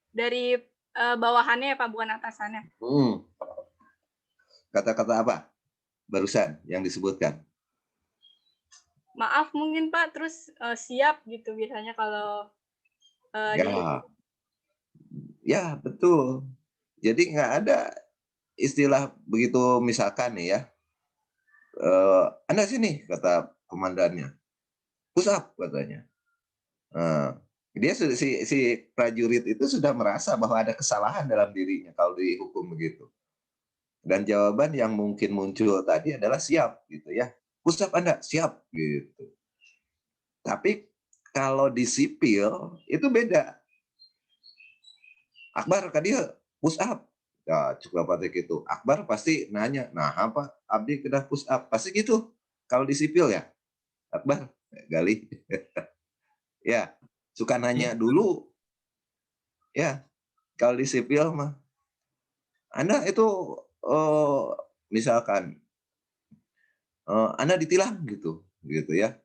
Dari bawahannya ya Pak, bukan atasannya. Kata-kata apa barusan yang disebutkan? Maaf mungkin Pak, terus siap gitu biasanya kalau ya betul. Jadi nggak ada istilah begitu, misalkan nih ya, Anda sini, kata komandannya, push up katanya. Dia si prajurit itu sudah merasa bahwa ada kesalahan dalam dirinya kalau dihukum begitu. Dan jawaban yang mungkin muncul tadi adalah siap gitu ya. Push up Anda, siap gitu. Tapi kalau di sipil itu beda. Akbar tadi push up. Ya, cukup apa gitu. Akbar pasti nanya, nah apa Abdi kena push up? Pasti gitu. Kalau di sipil ya. Akbar, Gali. Ya, suka nanya dulu. Ya, kalau di sipil mah. Anda itu misalkan Anda ditilang gitu ya.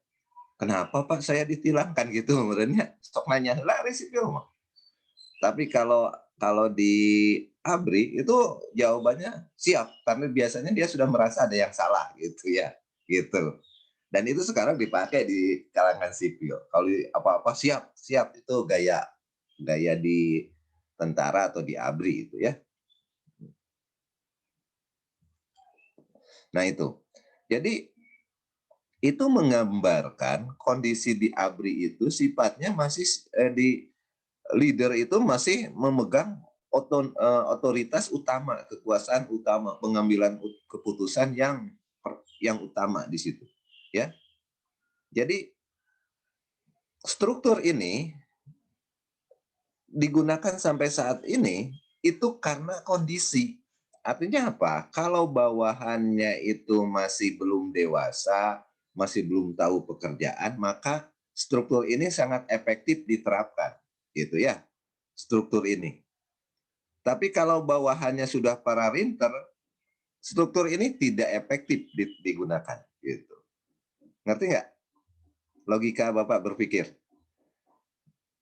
Kenapa Pak saya ditilang kan gitu, kemudiannya sok nanya lah sipil mah. Tapi kalau di ABRI itu jawabannya siap, karena biasanya dia sudah merasa ada yang salah gitu ya, gitu. Dan itu sekarang dipakai di kalangan sipil. Kalau apa-apa siap itu gaya di tentara atau di ABRI itu ya. Nah itu, jadi itu menggambarkan kondisi di ABRI itu sifatnya masih di leader itu masih memegang otoritas utama, kekuasaan utama, pengambilan keputusan yang utama di situ, ya. Jadi struktur ini digunakan sampai saat ini itu karena kondisi. Artinya apa? Kalau bawahannya itu masih belum dewasa, masih belum tahu pekerjaan, maka struktur ini sangat efektif diterapkan. Gitu ya, struktur ini. Tapi kalau bawahannya sudah para rinter, struktur ini tidak efektif digunakan. Gitu. Ngerti nggak? Logika Bapak berpikir.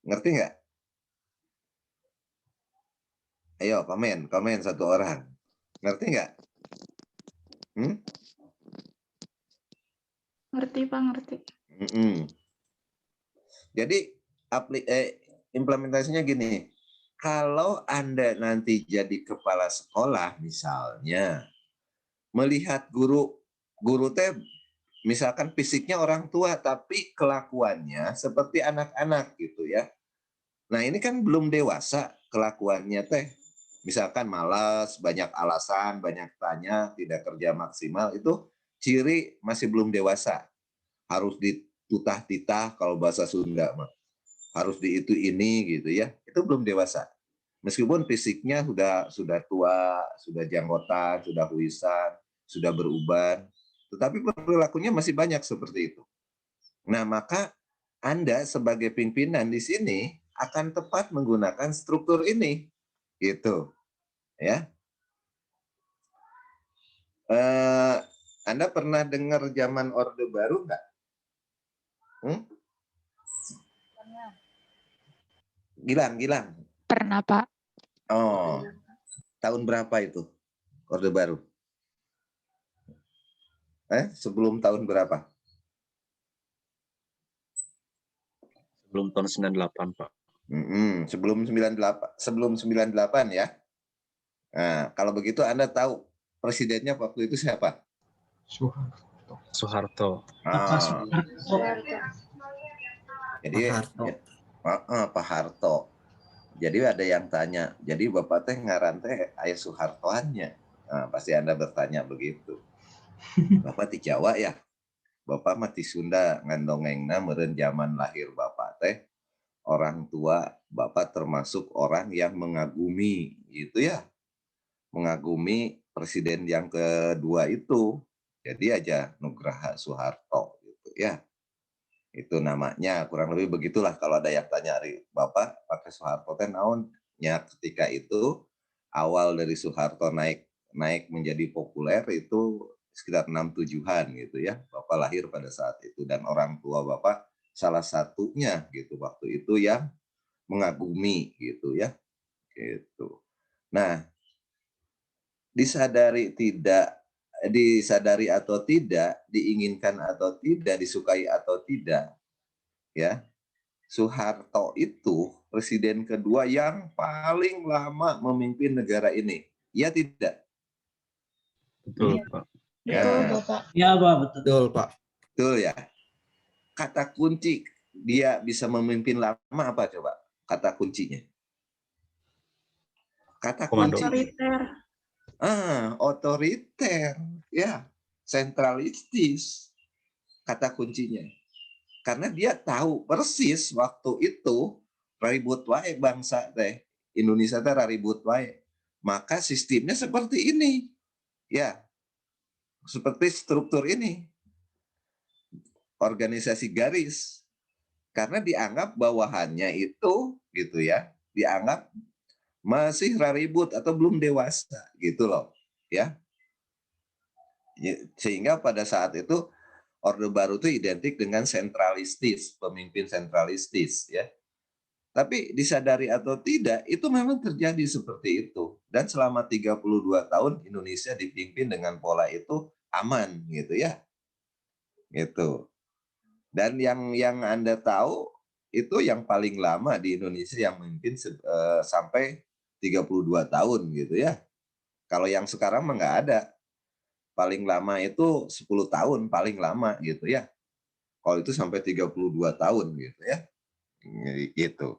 Ngerti nggak? Ayo, komen satu orang. Ngerti nggak? Ngerti Pak, ngerti. Jadi implementasinya gini, kalau Anda nanti jadi kepala sekolah misalnya, melihat guru teh misalkan fisiknya orang tua tapi kelakuannya seperti anak-anak gitu ya. Nah ini kan belum dewasa kelakuannya teh. Misalkan malas, banyak alasan, banyak tanya, tidak kerja maksimal, itu ciri masih belum dewasa. Harus ditutah-titah kalau bahasa Sunda mah. harus di itu ini gitu ya. Itu belum dewasa. Meskipun fisiknya sudah tua, sudah janggotan, sudah huisan, sudah beruban, tetapi perilakunya masih banyak seperti itu. Nah, maka Anda sebagai pimpinan di sini akan tepat menggunakan struktur ini, gitu, ya. Anda pernah dengar zaman Orde Baru nggak? Gilang. Pernah, Pak. Oh, tahun berapa itu Orde Baru? Sebelum tahun berapa? Sebelum tahun 98, Pak. Sebelum 98 ya. Nah, kalau begitu Anda tahu presidennya waktu itu siapa? Soeharto. Jadi Pak Harto. Jadi ada yang tanya, jadi Bapak teh ngaran teh aya Soehartoannya. Nah, pasti Anda bertanya begitu. Bapak di Jawa ya. Bapak mah di Sunda ngandongengna meureun zaman lahir Bapak teh orang tua Bapak termasuk orang yang mengagumi gitu ya. Mengagumi presiden yang kedua itu. Jadi aja Nugraha Soeharto gitu ya. Itu namanya, kurang lebih begitulah kalau ada yang tanya Bapak pakai Soeharto teh naon? Ya ketika itu awal dari Soeharto naik menjadi populer itu sekitar 67-an gitu ya. Bapak lahir pada saat itu dan orang tua Bapak salah satunya gitu waktu itu yang mengagumi gitu ya. Gitu. Nah, disadari atau tidak, diinginkan atau tidak, disukai atau tidak, ya, Soeharto itu presiden kedua yang paling lama memimpin negara ini. Ya tidak? Betul, Pak. Ya. Betul, Bapak. Ya, Pak, betul, Pak. Betul ya. Kata kunci dia bisa memimpin lama apa coba? Kata kuncinya. Kata Komando. kunci. Otoriter, ya, sentralistis, kata kuncinya. Karena dia tahu persis waktu itu ribut wae bangsa teh, Indonesia teh ribut wae. Maka sistemnya seperti ini, ya, seperti struktur ini, organisasi garis. Karena dianggap bawahannya itu, gitu ya, dianggap masih ribut atau belum dewasa gitu loh ya. Sehingga pada saat itu Orde Baru itu identik dengan sentralistis, pemimpin sentralistis ya. Tapi disadari atau tidak itu memang terjadi seperti itu dan selama 32 tahun Indonesia dipimpin dengan pola itu aman gitu ya. Gitu. Dan yang Anda tahu itu yang paling lama di Indonesia yang memimpin sampai 32 tahun gitu ya. Kalau yang sekarang mah nggak ada. Paling lama itu 10 tahun paling lama gitu ya. Kalau itu sampai 32 tahun gitu ya. Gitu.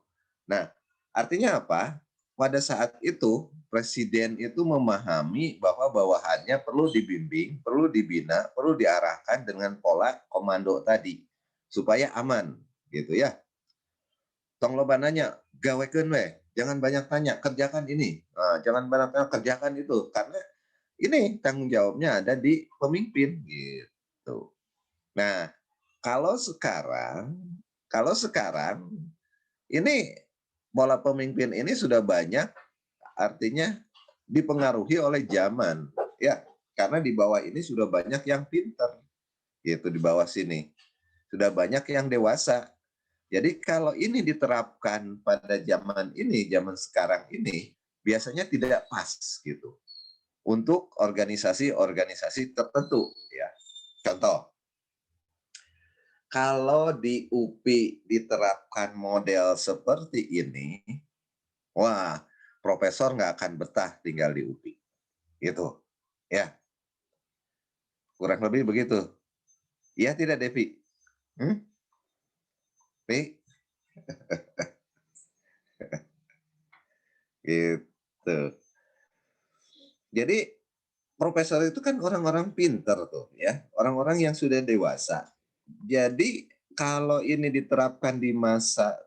Nah, artinya apa? Pada saat itu presiden itu memahami bahwa bawahannya perlu dibimbing, perlu dibina, perlu diarahkan dengan pola komando tadi supaya aman gitu ya. Tong loba nanya, gawekeun we, jangan banyak tanya, kerjakan ini. Nah, jangan banyak tanya, kerjakan itu. Karena ini tanggung jawabnya ada di pemimpin gitu. Nah, kalau sekarang ini pola pemimpin ini sudah banyak artinya dipengaruhi oleh zaman ya, karena di bawah ini sudah banyak yang pintar gitu, di bawah sini sudah banyak yang dewasa. Jadi kalau ini diterapkan pada zaman sekarang ini, biasanya tidak pas gitu untuk organisasi-organisasi tertentu ya. Contoh, kalau di UPI diterapkan model seperti ini, wah, profesor nggak akan betah tinggal di UPI, gitu ya. Kurang lebih begitu. Iya tidak, Devi? Gitu. Jadi profesor itu kan orang-orang pinter tuh ya, orang-orang yang sudah dewasa. Jadi kalau ini diterapkan di masa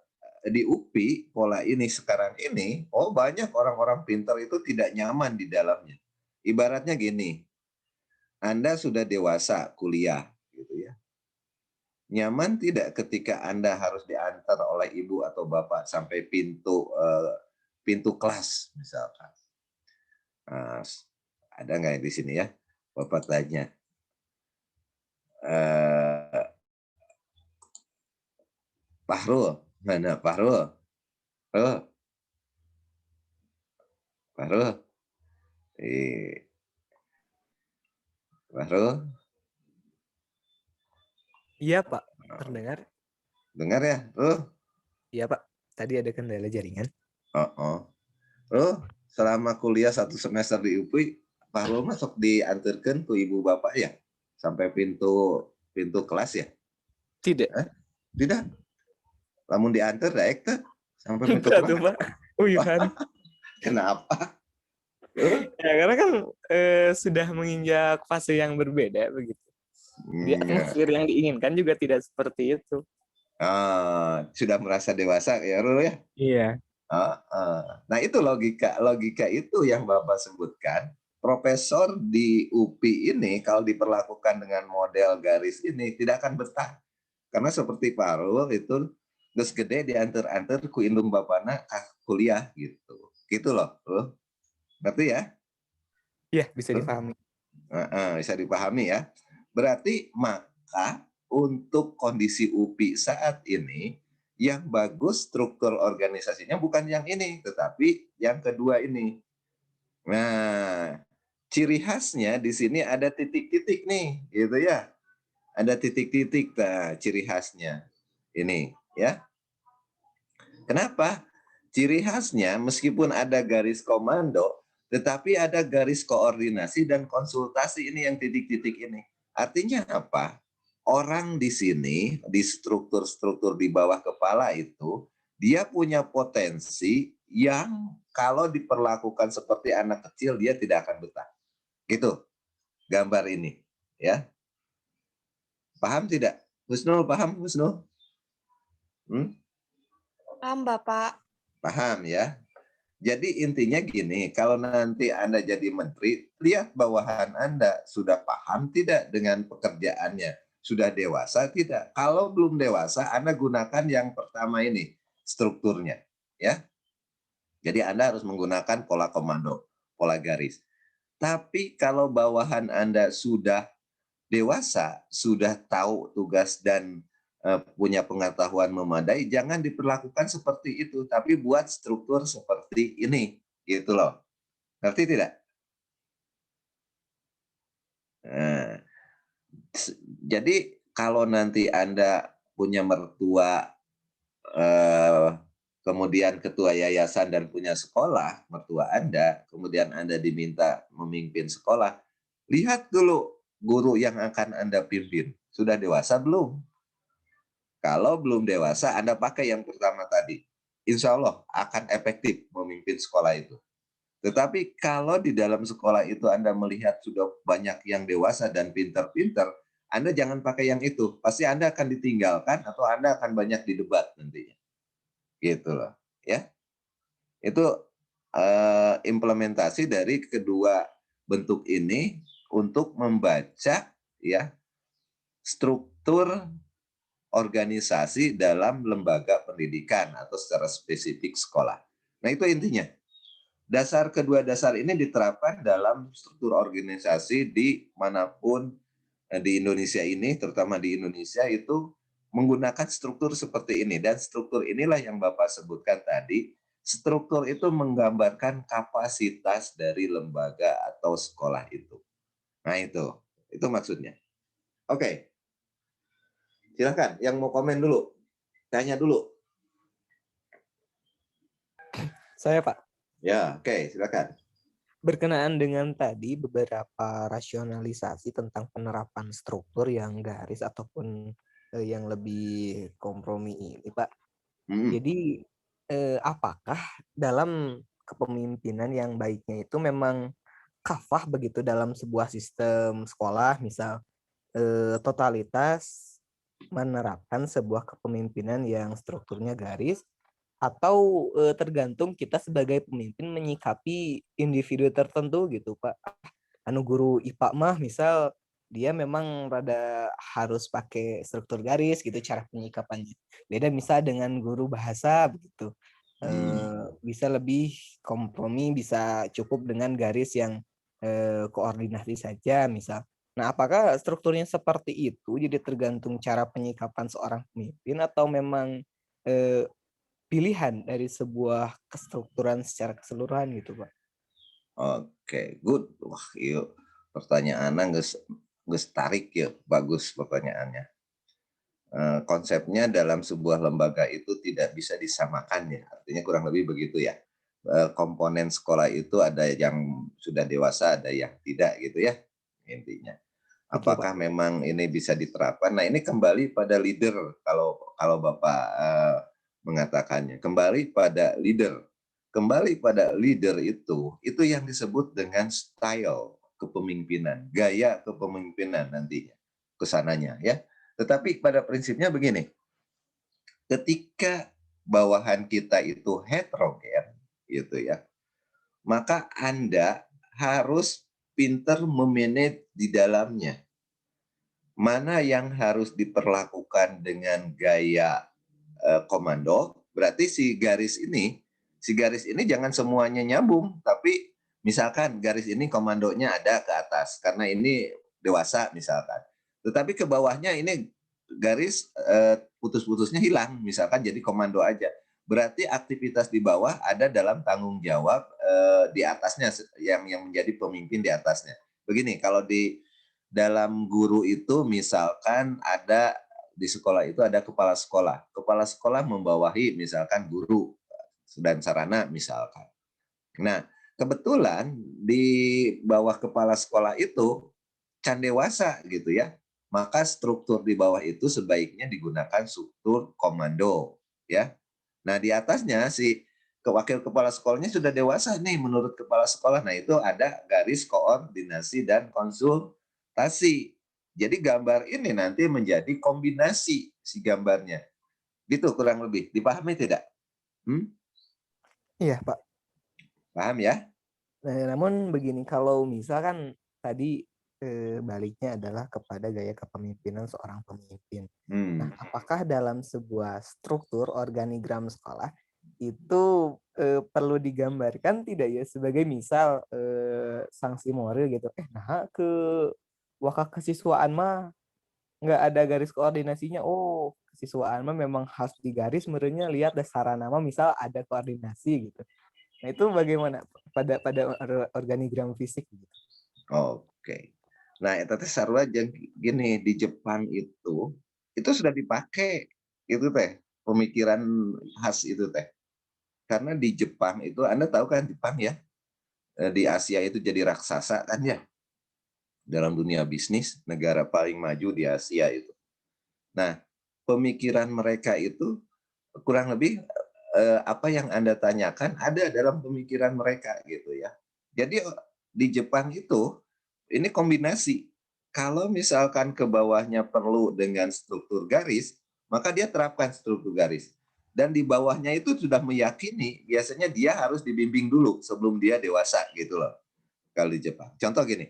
di UPI pola ini sekarang ini, banyak orang-orang pintar itu tidak nyaman di dalamnya. Ibaratnya gini, Anda sudah dewasa kuliah, gitu ya. Nyaman tidak ketika Anda harus diantar oleh ibu atau bapak sampai pintu kelas misalkan. Nah, ada nggak di sini ya? Bapak tanya. Fahrul, mana Fahrul? Fahrul? Fahrul? Iya Pak, terdengar. Dengar ya, Iya Pak, tadi ada kendala jaringan. Selama kuliah 1 semester di UPI, Fahrul masuk diantarkan ke ibu bapak ya? Sampai pintu kelas ya? Tidak. Tidak? Lamun diantar daek tuh sampai pintu kelas? Pak. Uyuhan. Kenapa? Ya, karena kan sudah menginjak fase yang berbeda begitu. Di atmosfer yang diinginkan juga tidak seperti itu. Sudah merasa dewasa ya, Rul ya? Iya. Nah itu logika itu yang Bapak sebutkan. Profesor di UPI ini kalau diperlakukan dengan model garis ini tidak akan betah. Karena seperti Pak Rul itu geus gede diantar-antar ku indung bapana kuliah gitu. Gitu loh. Ngerti ya? Iya, bisa dipahami. Bisa dipahami ya. Berarti maka untuk kondisi UPI saat ini yang bagus struktur organisasinya bukan yang ini, tetapi yang kedua ini. Nah, ciri khasnya di sini ada titik-titik nih, gitu ya. Ada titik-titik, ciri khasnya ini, ya. Kenapa? Ciri khasnya meskipun ada garis komando, tetapi ada garis koordinasi dan konsultasi ini yang titik-titik ini. Artinya apa? Orang di sini, di struktur-struktur di bawah kepala itu, dia punya potensi yang kalau diperlakukan seperti anak kecil, dia tidak akan betah. Gitu, gambar ini. Ya, paham tidak? Husnul, paham Husnul? Paham, Bapak. Paham ya? Jadi intinya gini, kalau nanti Anda jadi menteri, lihat bawahan Anda sudah paham tidak dengan pekerjaannya, sudah dewasa tidak. Kalau belum dewasa, Anda gunakan yang pertama ini, strukturnya, ya. Jadi Anda harus menggunakan pola komando, pola garis. Tapi kalau bawahan Anda sudah dewasa, sudah tahu tugas dan punya pengetahuan memadai, jangan diperlakukan seperti itu, tapi buat struktur seperti ini, gitu loh. Ngerti tidak? Nah, jadi kalau nanti Anda punya mertua, kemudian ketua yayasan dan punya sekolah, mertua Anda, kemudian Anda diminta memimpin sekolah, lihat dulu guru yang akan Anda pimpin. Sudah dewasa belum? Kalau belum dewasa, Anda pakai yang pertama tadi. Insya Allah akan efektif memimpin sekolah itu. Tetapi kalau di dalam sekolah itu Anda melihat sudah banyak yang dewasa dan pintar-pintar, Anda jangan pakai yang itu. Pasti Anda akan ditinggalkan atau Anda akan banyak didebat nantinya. Gitu loh. Ya. Itu implementasi dari kedua bentuk ini untuk membaca ya struktur organisasi dalam lembaga pendidikan atau secara spesifik sekolah. Nah itu intinya. Kedua dasar ini diterapkan dalam struktur organisasi di manapun di Indonesia ini, terutama di Indonesia itu menggunakan struktur seperti ini. Dan struktur inilah yang Bapak sebutkan tadi. Struktur itu menggambarkan kapasitas dari lembaga atau sekolah itu. Nah itu maksudnya. Oke. Silakan, yang mau komen dulu. Tanya dulu. Saya, Pak. Ya, oke, silakan. Berkenaan dengan tadi beberapa rasionalisasi tentang penerapan struktur yang garis ataupun yang lebih kompromi ini, Pak. Jadi, apakah dalam kepemimpinan yang baiknya itu memang kafah begitu dalam sebuah sistem sekolah, misal totalitas menerapkan sebuah kepemimpinan yang strukturnya garis, atau tergantung kita sebagai pemimpin menyikapi individu tertentu gitu Pak. Anu guru IPA mah misal dia memang rada harus pakai struktur garis gitu cara penyikapannya. Beda misal dengan guru bahasa begitu. Bisa lebih kompromi, bisa cukup dengan garis yang koordinasi saja misal. Nah, apakah strukturnya seperti itu jadi tergantung cara penyikapan seorang pemimpin atau memang pilihan dari sebuah kestrukturan secara keseluruhan gitu Pak? Oke, good. Wah, yuk pertanyaannya geus tarik ya, bagus pertanyaannya. Konsepnya dalam sebuah lembaga itu tidak bisa disamakan ya, artinya kurang lebih begitu ya. Komponen sekolah itu ada yang sudah dewasa, ada yang tidak gitu ya intinya. Apakah memang ini bisa diterapkan? Nah, ini kembali pada leader kalau Bapak mengatakannya, kembali pada leader. Kembali pada leader itu yang disebut dengan style kepemimpinan, gaya kepemimpinan nantinya kesananya ya. Tetapi pada prinsipnya begini, ketika bawahan kita itu heterogen gitu ya, maka Anda harus pintar memanage di dalamnya. Mana yang harus diperlakukan dengan gaya komando, berarti si garis ini jangan semuanya nyambung, tapi misalkan garis ini komandonya ada ke atas karena ini dewasa misalkan. Tetapi ke bawahnya ini garis putus-putusnya hilang misalkan jadi komando aja. Berarti aktivitas di bawah ada dalam tanggung jawab di atasnya yang menjadi pemimpin di atasnya. Begini, kalau di dalam guru itu misalkan ada di sekolah itu ada kepala sekolah. Kepala sekolah membawahi misalkan guru dan sarana misalkan. Nah, kebetulan di bawah kepala sekolah itu can dewasa gitu ya. Maka struktur di bawah itu sebaiknya digunakan struktur komando ya. Nah, di atasnya si wakil kepala sekolahnya sudah dewasa nih menurut kepala sekolah. Nah, itu ada garis koordinasi dan konsultasi. Jadi gambar ini nanti menjadi kombinasi si gambarnya. Gitu kurang lebih. Dipahami tidak? Iya, Pak. Paham ya? Nah, namun begini, kalau misalkan tadi baliknya adalah kepada gaya kepemimpinan seorang pemimpin. Nah, apakah dalam sebuah struktur organigram sekolah itu perlu digambarkan tidak ya sebagai misal sanksi moral gitu. Nah ke wakak kesiswaan mah nggak ada garis koordinasinya. Oh, kesiswaan mah memang harus digaris, merenya lihat dasar nama misal ada koordinasi gitu. Nah, itu bagaimana pada organigram fisik gitu. Oke. Nah, itu sarua gini di Jepang itu sudah dipakai itu teh pemikiran khas itu teh. Karena di Jepang itu Anda tahu kan Jepang ya, di Asia itu jadi raksasa kan ya. Dalam dunia bisnis, negara paling maju di Asia itu. Nah, pemikiran mereka itu kurang lebih apa yang Anda tanyakan ada dalam pemikiran mereka gitu ya. Jadi di Jepang itu ini kombinasi. Kalau misalkan ke bawahnya perlu dengan struktur garis, maka dia terapkan struktur garis. Dan di bawahnya itu sudah meyakini, biasanya dia harus dibimbing dulu sebelum dia dewasa gitu loh. Kalau di Jepang. Contoh gini,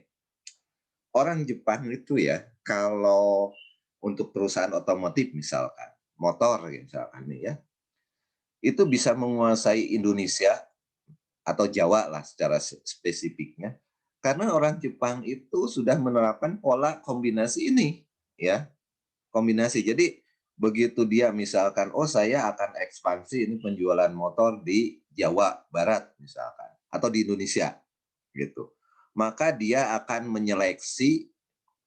orang Jepang itu ya, kalau untuk perusahaan otomotif misalkan, motor misalkan nih ya, itu bisa menguasai Indonesia atau Jawa lah secara spesifiknya. Karena orang Jepang itu sudah menerapkan pola kombinasi ini, ya, kombinasi. Jadi begitu dia misalkan, oh saya akan ekspansi ini penjualan motor di Jawa Barat misalkan, atau di Indonesia, gitu. Maka dia akan menyeleksi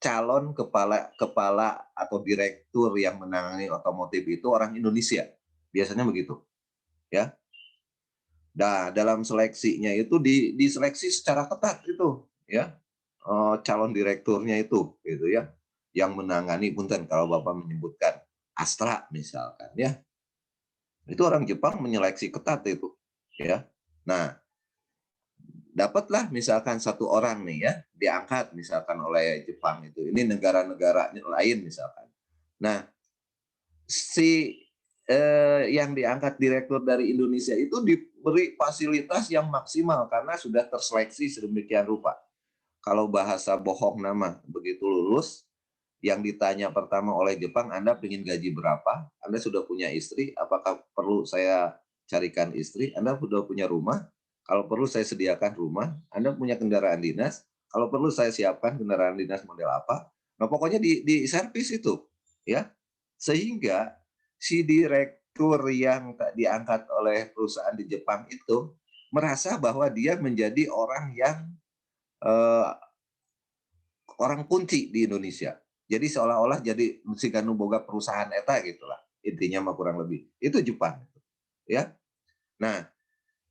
calon kepala atau direktur yang menangani otomotif itu orang Indonesia, biasanya begitu, ya. Nah, dalam seleksinya itu diseleksi secara ketat itu, ya, calon direkturnya itu, gitu ya, yang menangani punten kalau Bapak menyebutkan Astra misalkan, ya, itu orang Jepang menyeleksi ketat itu, ya. Nah, dapatlah misalkan satu orang nih ya, diangkat misalkan oleh Jepang itu, ini negara-negara lain misalkan. Nah, si yang diangkat direktur dari Indonesia itu diberi fasilitas yang maksimal karena sudah terseleksi sedemikian rupa. Kalau bahasa bohong nama, begitu lulus, yang ditanya pertama oleh Jepang, Anda ingin gaji berapa? Anda sudah punya istri, apakah perlu saya carikan istri? Anda sudah punya rumah? Kalau perlu saya sediakan rumah. Anda punya kendaraan dinas? Kalau perlu saya siapkan kendaraan dinas model apa? Nah, pokoknya di servis itu, ya. Sehingga si direktur yang diangkat oleh perusahaan di Jepang itu merasa bahwa dia menjadi orang yang orang kunci di Indonesia. Jadi seolah-olah jadi Musiganu boga perusahaan eta gitulah. Intinya mah kurang lebih. Itu Jepang, ya. Nah,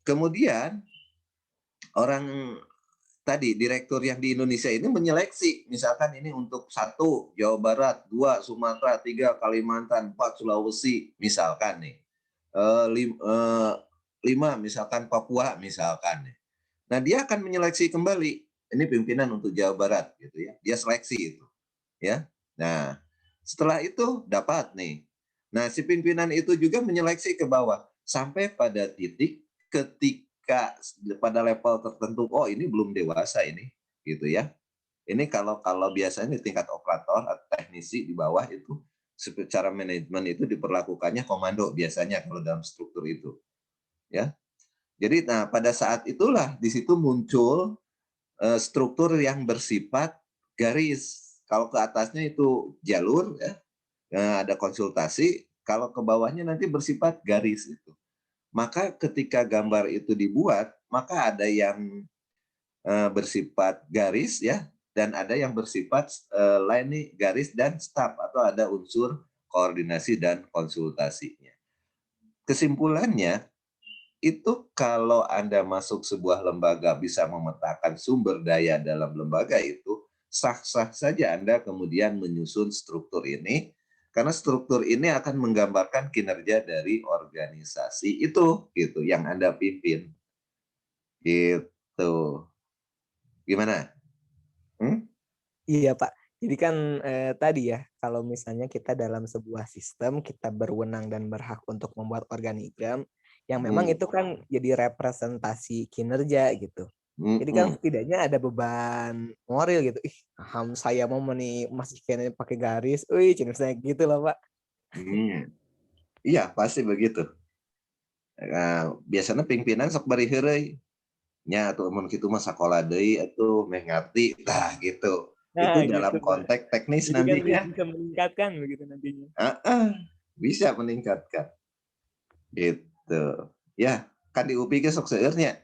kemudian orang tadi direktur yang di Indonesia ini menyeleksi, misalkan ini untuk 1 Jawa Barat, 2 Sumatera, 3 Kalimantan, 4 Sulawesi, misalkan nih, 5 misalkan Papua misalkan nih. Nah, dia akan menyeleksi kembali, ini pimpinan untuk Jawa Barat gitu ya, dia seleksi itu, ya. Nah, setelah itu dapat nih. Nah, si pimpinan itu juga menyeleksi ke bawah sampai pada titik ketika pada level tertentu, oh ini belum dewasa ini, gitu ya. Ini kalau biasanya di tingkat operator atau teknisi di bawah itu, secara manajemen itu diperlakukannya komando biasanya kalau dalam struktur itu, ya. Jadi, nah pada saat itulah di situ muncul struktur yang bersifat garis. Kalau ke atasnya itu jalur, ya, ada konsultasi. Kalau ke bawahnya nanti bersifat garis itu. Maka ketika gambar itu dibuat, maka ada yang bersifat garis ya, dan ada yang bersifat line garis dan staff atau ada unsur koordinasi dan konsultasinya. Kesimpulannya itu kalau Anda masuk sebuah lembaga bisa memetakan sumber daya dalam lembaga itu, sah-sah saja Anda kemudian menyusun struktur ini. Karena struktur ini akan menggambarkan kinerja dari organisasi itu, gitu, yang Anda pimpin. Gitu. Gimana? Iya Pak. Jadi kan tadi ya, kalau misalnya kita dalam sebuah sistem, kita berwenang dan berhak untuk membuat organigram, yang memang itu kan jadi representasi kinerja gitu. Jadi kan setidaknya ada beban moral gitu. Ih, saya mau nih masih kayaknya pakai garis. Cina saya gitu loh Pak. Iya pasti begitu. Nah, biasanya pimpinan sok bari heureuy. Nya atuh mun kitu mah sakola deui atuh meh ngarti tah gitu. Nah, itu gitu, dalam konteks teknis jadi nantinya. Kan bisa meningkatkan begitu nantinya. Bisa meningkatkan. Gitu. Ya, kan di UPI ge sok seueur nya.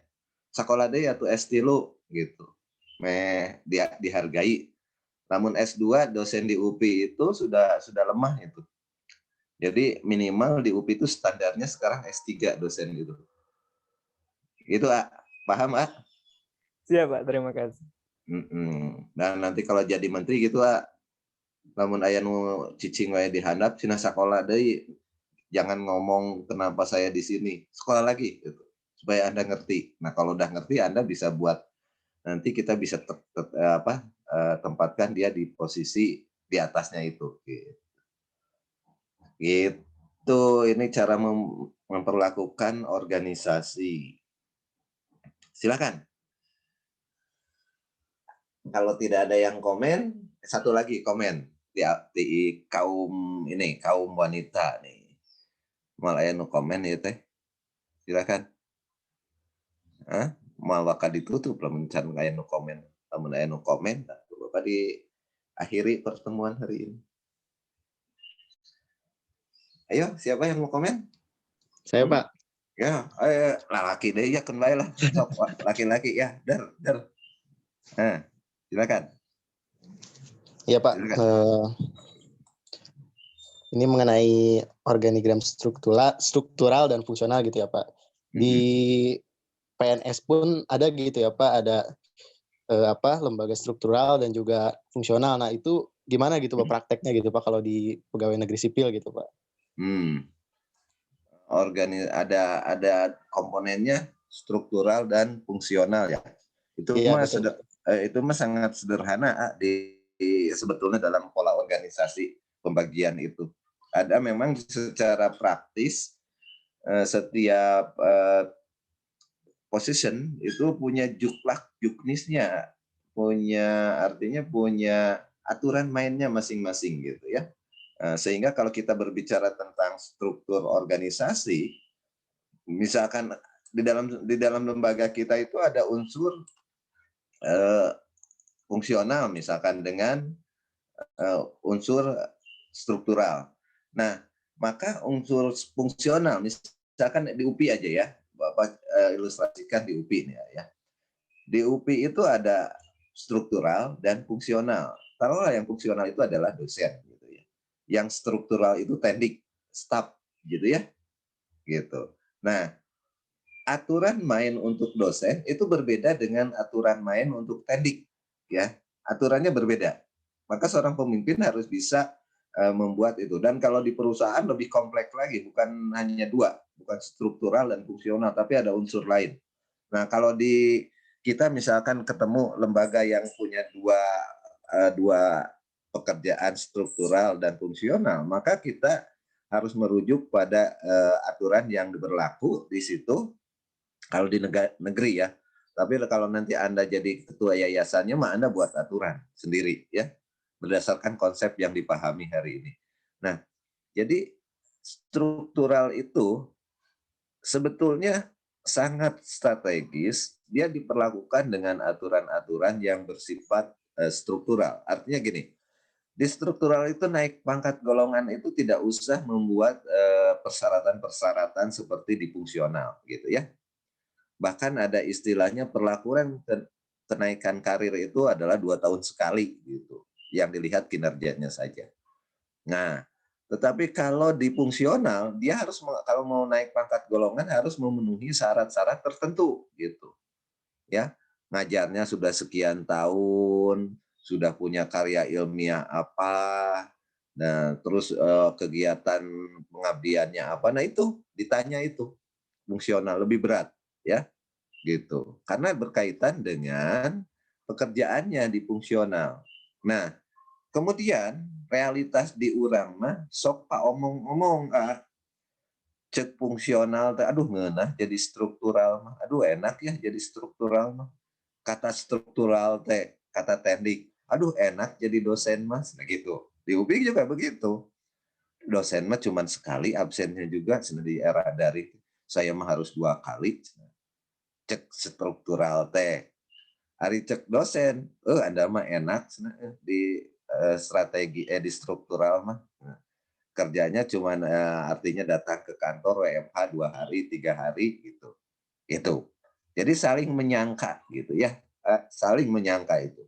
Sakola deui atuh S3 gitu. Meh dihargai. Namun S2 dosen di UPI itu sudah lemah itu. Jadi minimal di UPI itu standarnya sekarang S3 dosen gitu. Itu paham Siap Pak, terima kasih. Dan nanti kalau jadi menteri gitu namun aya nu cicing wae dihandap cenah sakola deui, jangan ngomong kenapa saya di sini, sekolah lagi gitu. Supaya Anda ngerti. Nah, kalau udah ngerti Anda bisa buat nanti kita bisa tempatkan dia di posisi di atasnya itu gitu. Ini cara memperlakukan organisasi. Silakan. Kalau tidak ada yang komen, satu lagi komen di kaum wanita nih. Malah nu komen ya teh. Silakan. Mal waka ditutup lamun can aya nu komen. Lamun aya nu komen, Bapak diakhiri pertemuan hari ini. Ayo, siapa yang mau komen? Saya, Pak. Ya, laki deh ya kan bae lah. Sok laki-laki ya, dar. Silakan. Iya Pak. Ini mengenai organigram struktural dan fungsional gitu ya Pak. Di PNS pun ada gitu ya Pak, ada lembaga struktural dan juga fungsional. Nah itu gimana gitu Pak prakteknya gitu Pak kalau di pegawai negeri sipil gitu Pak? Ada komponennya struktural dan fungsional ya. Itu iya, mah sangat sederhana sebetulnya dalam pola organisasi pembagian itu. Ada memang secara praktis setiap position itu punya juklak juknisnya, artinya punya aturan mainnya masing-masing gitu ya. Sehingga kalau kita berbicara tentang struktur organisasi, misalkan di dalam lembaga kita itu ada unsur fungsional misalkan dengan unsur struktural. Nah, maka unsur fungsional misalkan di UPI aja ya, Bapak ilustrasikan di UPI nih ya. Di UPI itu ada struktural dan fungsional. Taruhlah yang fungsional itu adalah dosen gitu ya. Yang struktural itu teknik, staf gitu ya. Gitu. Nah, aturan main untuk dosen itu berbeda dengan aturan main untuk teknik ya. Aturannya berbeda. Maka seorang pemimpin harus bisa membuat itu. Dan kalau di perusahaan lebih kompleks lagi, bukan hanya dua, bukan struktural dan fungsional, tapi ada unsur lain. Nah, kalau di kita misalkan ketemu lembaga yang punya dua pekerjaan struktural dan fungsional, maka kita harus merujuk pada aturan yang berlaku di situ kalau di negeri ya. Tapi kalau nanti Anda jadi ketua yayasannya, mah Anda buat aturan sendiri ya, berdasarkan konsep yang dipahami hari ini. Nah, jadi struktural itu sebetulnya sangat strategis, dia diperlakukan dengan aturan-aturan yang bersifat struktural. Artinya gini, di struktural itu naik pangkat golongan itu tidak usah membuat persyaratan-persyaratan seperti di fungsional gitu ya. Bahkan ada istilahnya perlakuan kenaikan karir itu adalah 2 tahun sekali gitu, yang dilihat kinerjanya saja. Nah, tetapi kalau di fungsional dia harus kalau mau naik pangkat golongan harus memenuhi syarat-syarat tertentu gitu. Ya, ngajarnya sudah sekian tahun, sudah punya karya ilmiah apa, nah terus kegiatan pengabdiannya apa, nah itu ditanya itu fungsional lebih berat ya gitu karena berkaitan dengan pekerjaannya di fungsional. Nah kemudian realitas di urang mah sok pak omong-omong cek fungsional aduh ngeunah jadi struktural mah aduh enak ya jadi struktural mah kata struktural teh kata teknik aduh enak jadi dosen mas nah gitu di UPI juga begitu dosen mah cuma sekali absennya juga di era daring saya mah harus 2 kali cek struktural teh hari cek dosen Anda mah enak di strategi di struktural mah kerjanya cuman artinya datang ke kantor WFH 2 hari 3 hari gitu itu jadi saling menyangka gitu ya saling menyangka itu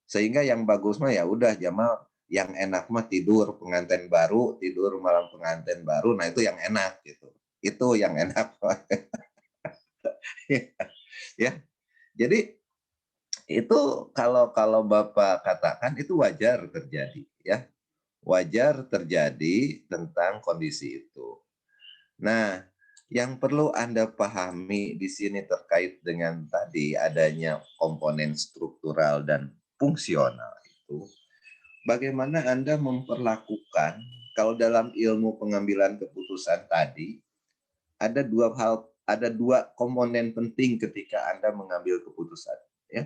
sehingga yang bagus mah ya udah Jamal yang enak mah tidur pengantin baru tidur malam pengantin baru nah itu yang enak gitu itu yang enak ya jadi itu kalau Bapak katakan itu wajar terjadi ya wajar terjadi tentang kondisi itu. Nah yang perlu Anda pahami di sini terkait dengan tadi adanya komponen struktural dan fungsional itu bagaimana Anda memperlakukan kalau dalam ilmu pengambilan keputusan tadi ada dua komponen penting ketika Anda mengambil keputusan ya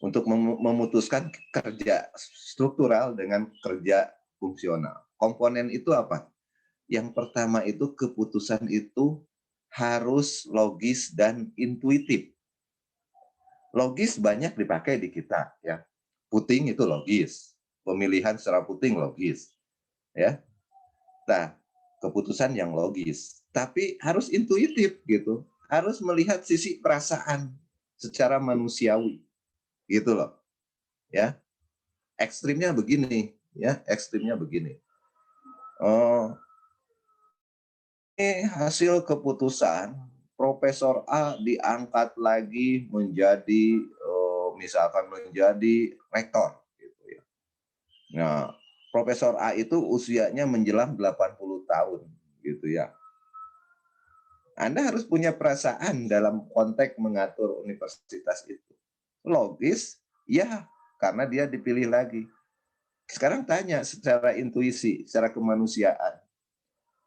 untuk memutuskan kerja struktural dengan kerja fungsional. Komponen itu apa? Yang pertama itu keputusan itu harus logis dan intuitif. Logis banyak dipakai di kita ya. Puting itu logis. Pemilihan secara puting logis. Ya. Nah, keputusan yang logis, tapi harus intuitif gitu. Harus melihat sisi perasaan secara manusiawi. Gitu loh. Ya. Ekstrimnya begini, ya, ekstrimnya begini. Hasil keputusan Profesor A diangkat lagi menjadi misalkan menjadi rektor gitu ya. Nah, Profesor A itu usianya menjelang 80 tahun gitu ya. Anda harus punya perasaan dalam konteks mengatur universitas itu. Logis, ya, karena dia dipilih lagi. Sekarang tanya secara intuisi, secara kemanusiaan.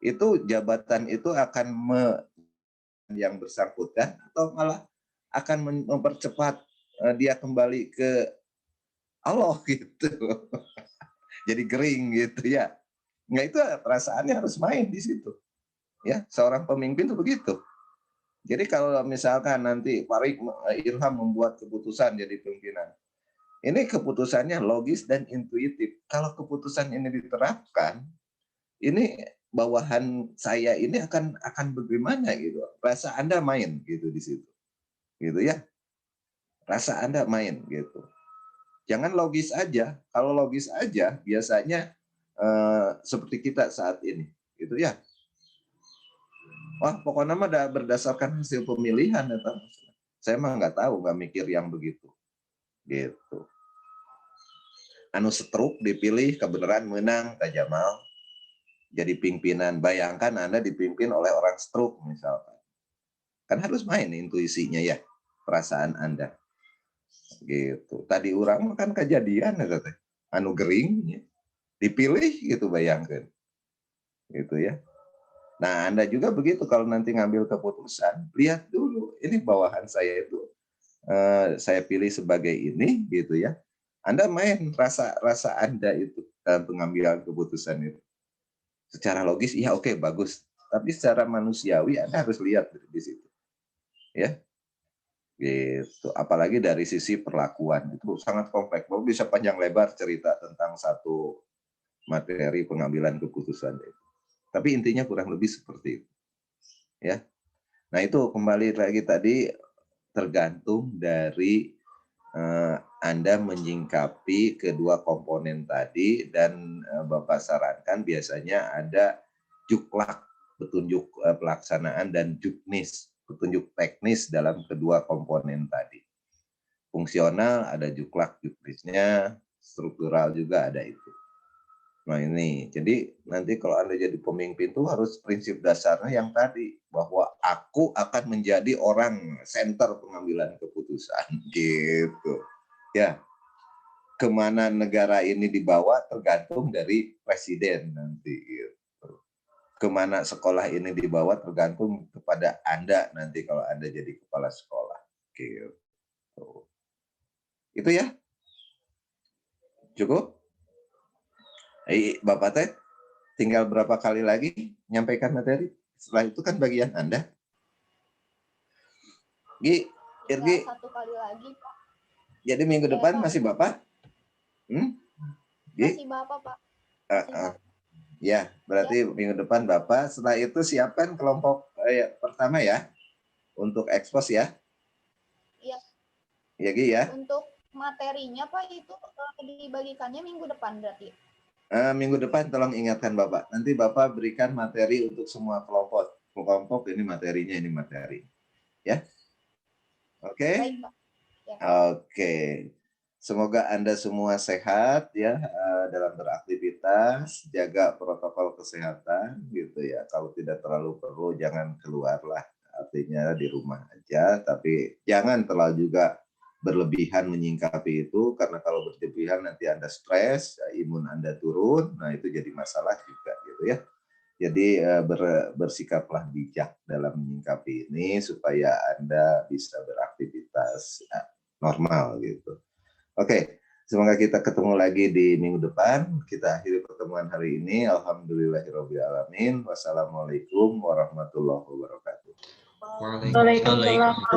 Itu jabatan itu akan yang bersangkutan atau malah akan mempercepat dia kembali ke Allah gitu. Jadi kering gitu ya. Nggak, itu perasaannya harus main di situ. Ya, seorang pemimpin itu begitu. Jadi kalau misalkan nanti Farid Ilham membuat keputusan jadi pimpinan, ini keputusannya logis dan intuitif. Kalau keputusan ini diterapkan, ini bawahan saya ini akan bagaimana gitu. Rasa Anda main gitu di situ. Gitu ya. Rasa Anda main gitu. Jangan logis aja. Kalau logis aja biasanya seperti kita saat ini, gitu ya. Wah, pokoknya mah berdasarkan hasil pemilihan, saya mah nggak tahu, nggak mikir yang begitu, gitu. Anu setruk dipilih kebenaran menang Kak Jamal jadi pimpinan. Bayangkan Anda dipimpin oleh orang stroke misalkan, kan harus main intuisinya ya, perasaan Anda, gitu. Tadi orang kan kejadian ya, anu gering dipilih gitu, bayangkan, gitu ya. Nah, Anda juga begitu kalau nanti ngambil keputusan, lihat dulu ini bawahan saya itu saya pilih sebagai ini gitu ya. Anda main rasa Anda itu dalam pengambilan keputusan itu. Secara logis iya oke, bagus. Tapi secara manusiawi Anda harus lihat di situ. Ya. Gitu. Apalagi dari sisi perlakuan itu sangat kompleks. Bisa panjang lebar cerita tentang satu materi pengambilan keputusan itu. Tapi intinya kurang lebih seperti itu. Ya. Nah, itu kembali lagi tadi tergantung dari Anda menyingkapi kedua komponen tadi, dan Bapak sarankan biasanya ada juklak, petunjuk pelaksanaan, dan juknis, petunjuk teknis dalam kedua komponen tadi. Fungsional ada juklak juknisnya, struktural juga ada itu. Nah ini, jadi nanti kalau Anda jadi pemimpin tuh harus prinsip dasarnya yang tadi, bahwa aku akan menjadi orang center pengambilan keputusan, gitu. Ya, kemana negara ini dibawa tergantung dari presiden nanti, gitu. Kemana sekolah ini dibawa tergantung kepada Anda nanti kalau Anda jadi kepala sekolah, gitu. Itu ya, cukup. Bapak teh tinggal berapa kali lagi nyampaikan materi? Setelah itu kan bagian Anda. Irgi. Satu kali lagi, Pak. Jadi minggu depan Pak. masih Bapak? Masih Bapak, Pak. Ya, berarti minggu depan Bapak. Setelah itu siapkan kelompok pertama ya, untuk ekspos ya. Iya. Iya, Gi ya. Untuk materinya Pak itu dibagikannya minggu depan berarti. Minggu depan tolong ingatkan Bapak. Nanti Bapak berikan materi untuk semua kelompok. Kelompok ini materinya, ini materi. Ya. Oke. Baik, Pak. Ya. Oke. Semoga Anda semua sehat ya dalam beraktivitas, jaga protokol kesehatan gitu ya. Kalau tidak terlalu perlu jangan keluarlah. Artinya di rumah aja, tapi jangan terlalu juga berlebihan menyingkapi itu, karena kalau berlebihan nanti Anda stres, imun Anda turun, nah itu jadi masalah juga gitu ya. Jadi bersikaplah bijak dalam menyingkapi ini supaya Anda bisa beraktivitas normal gitu. Oke, semoga kita ketemu lagi di minggu depan. Kita akhiri pertemuan hari ini. Alhamdulillahirabbil alamin. Wassalamualaikum warahmatullahi wabarakatuh. Waalaikumsalam.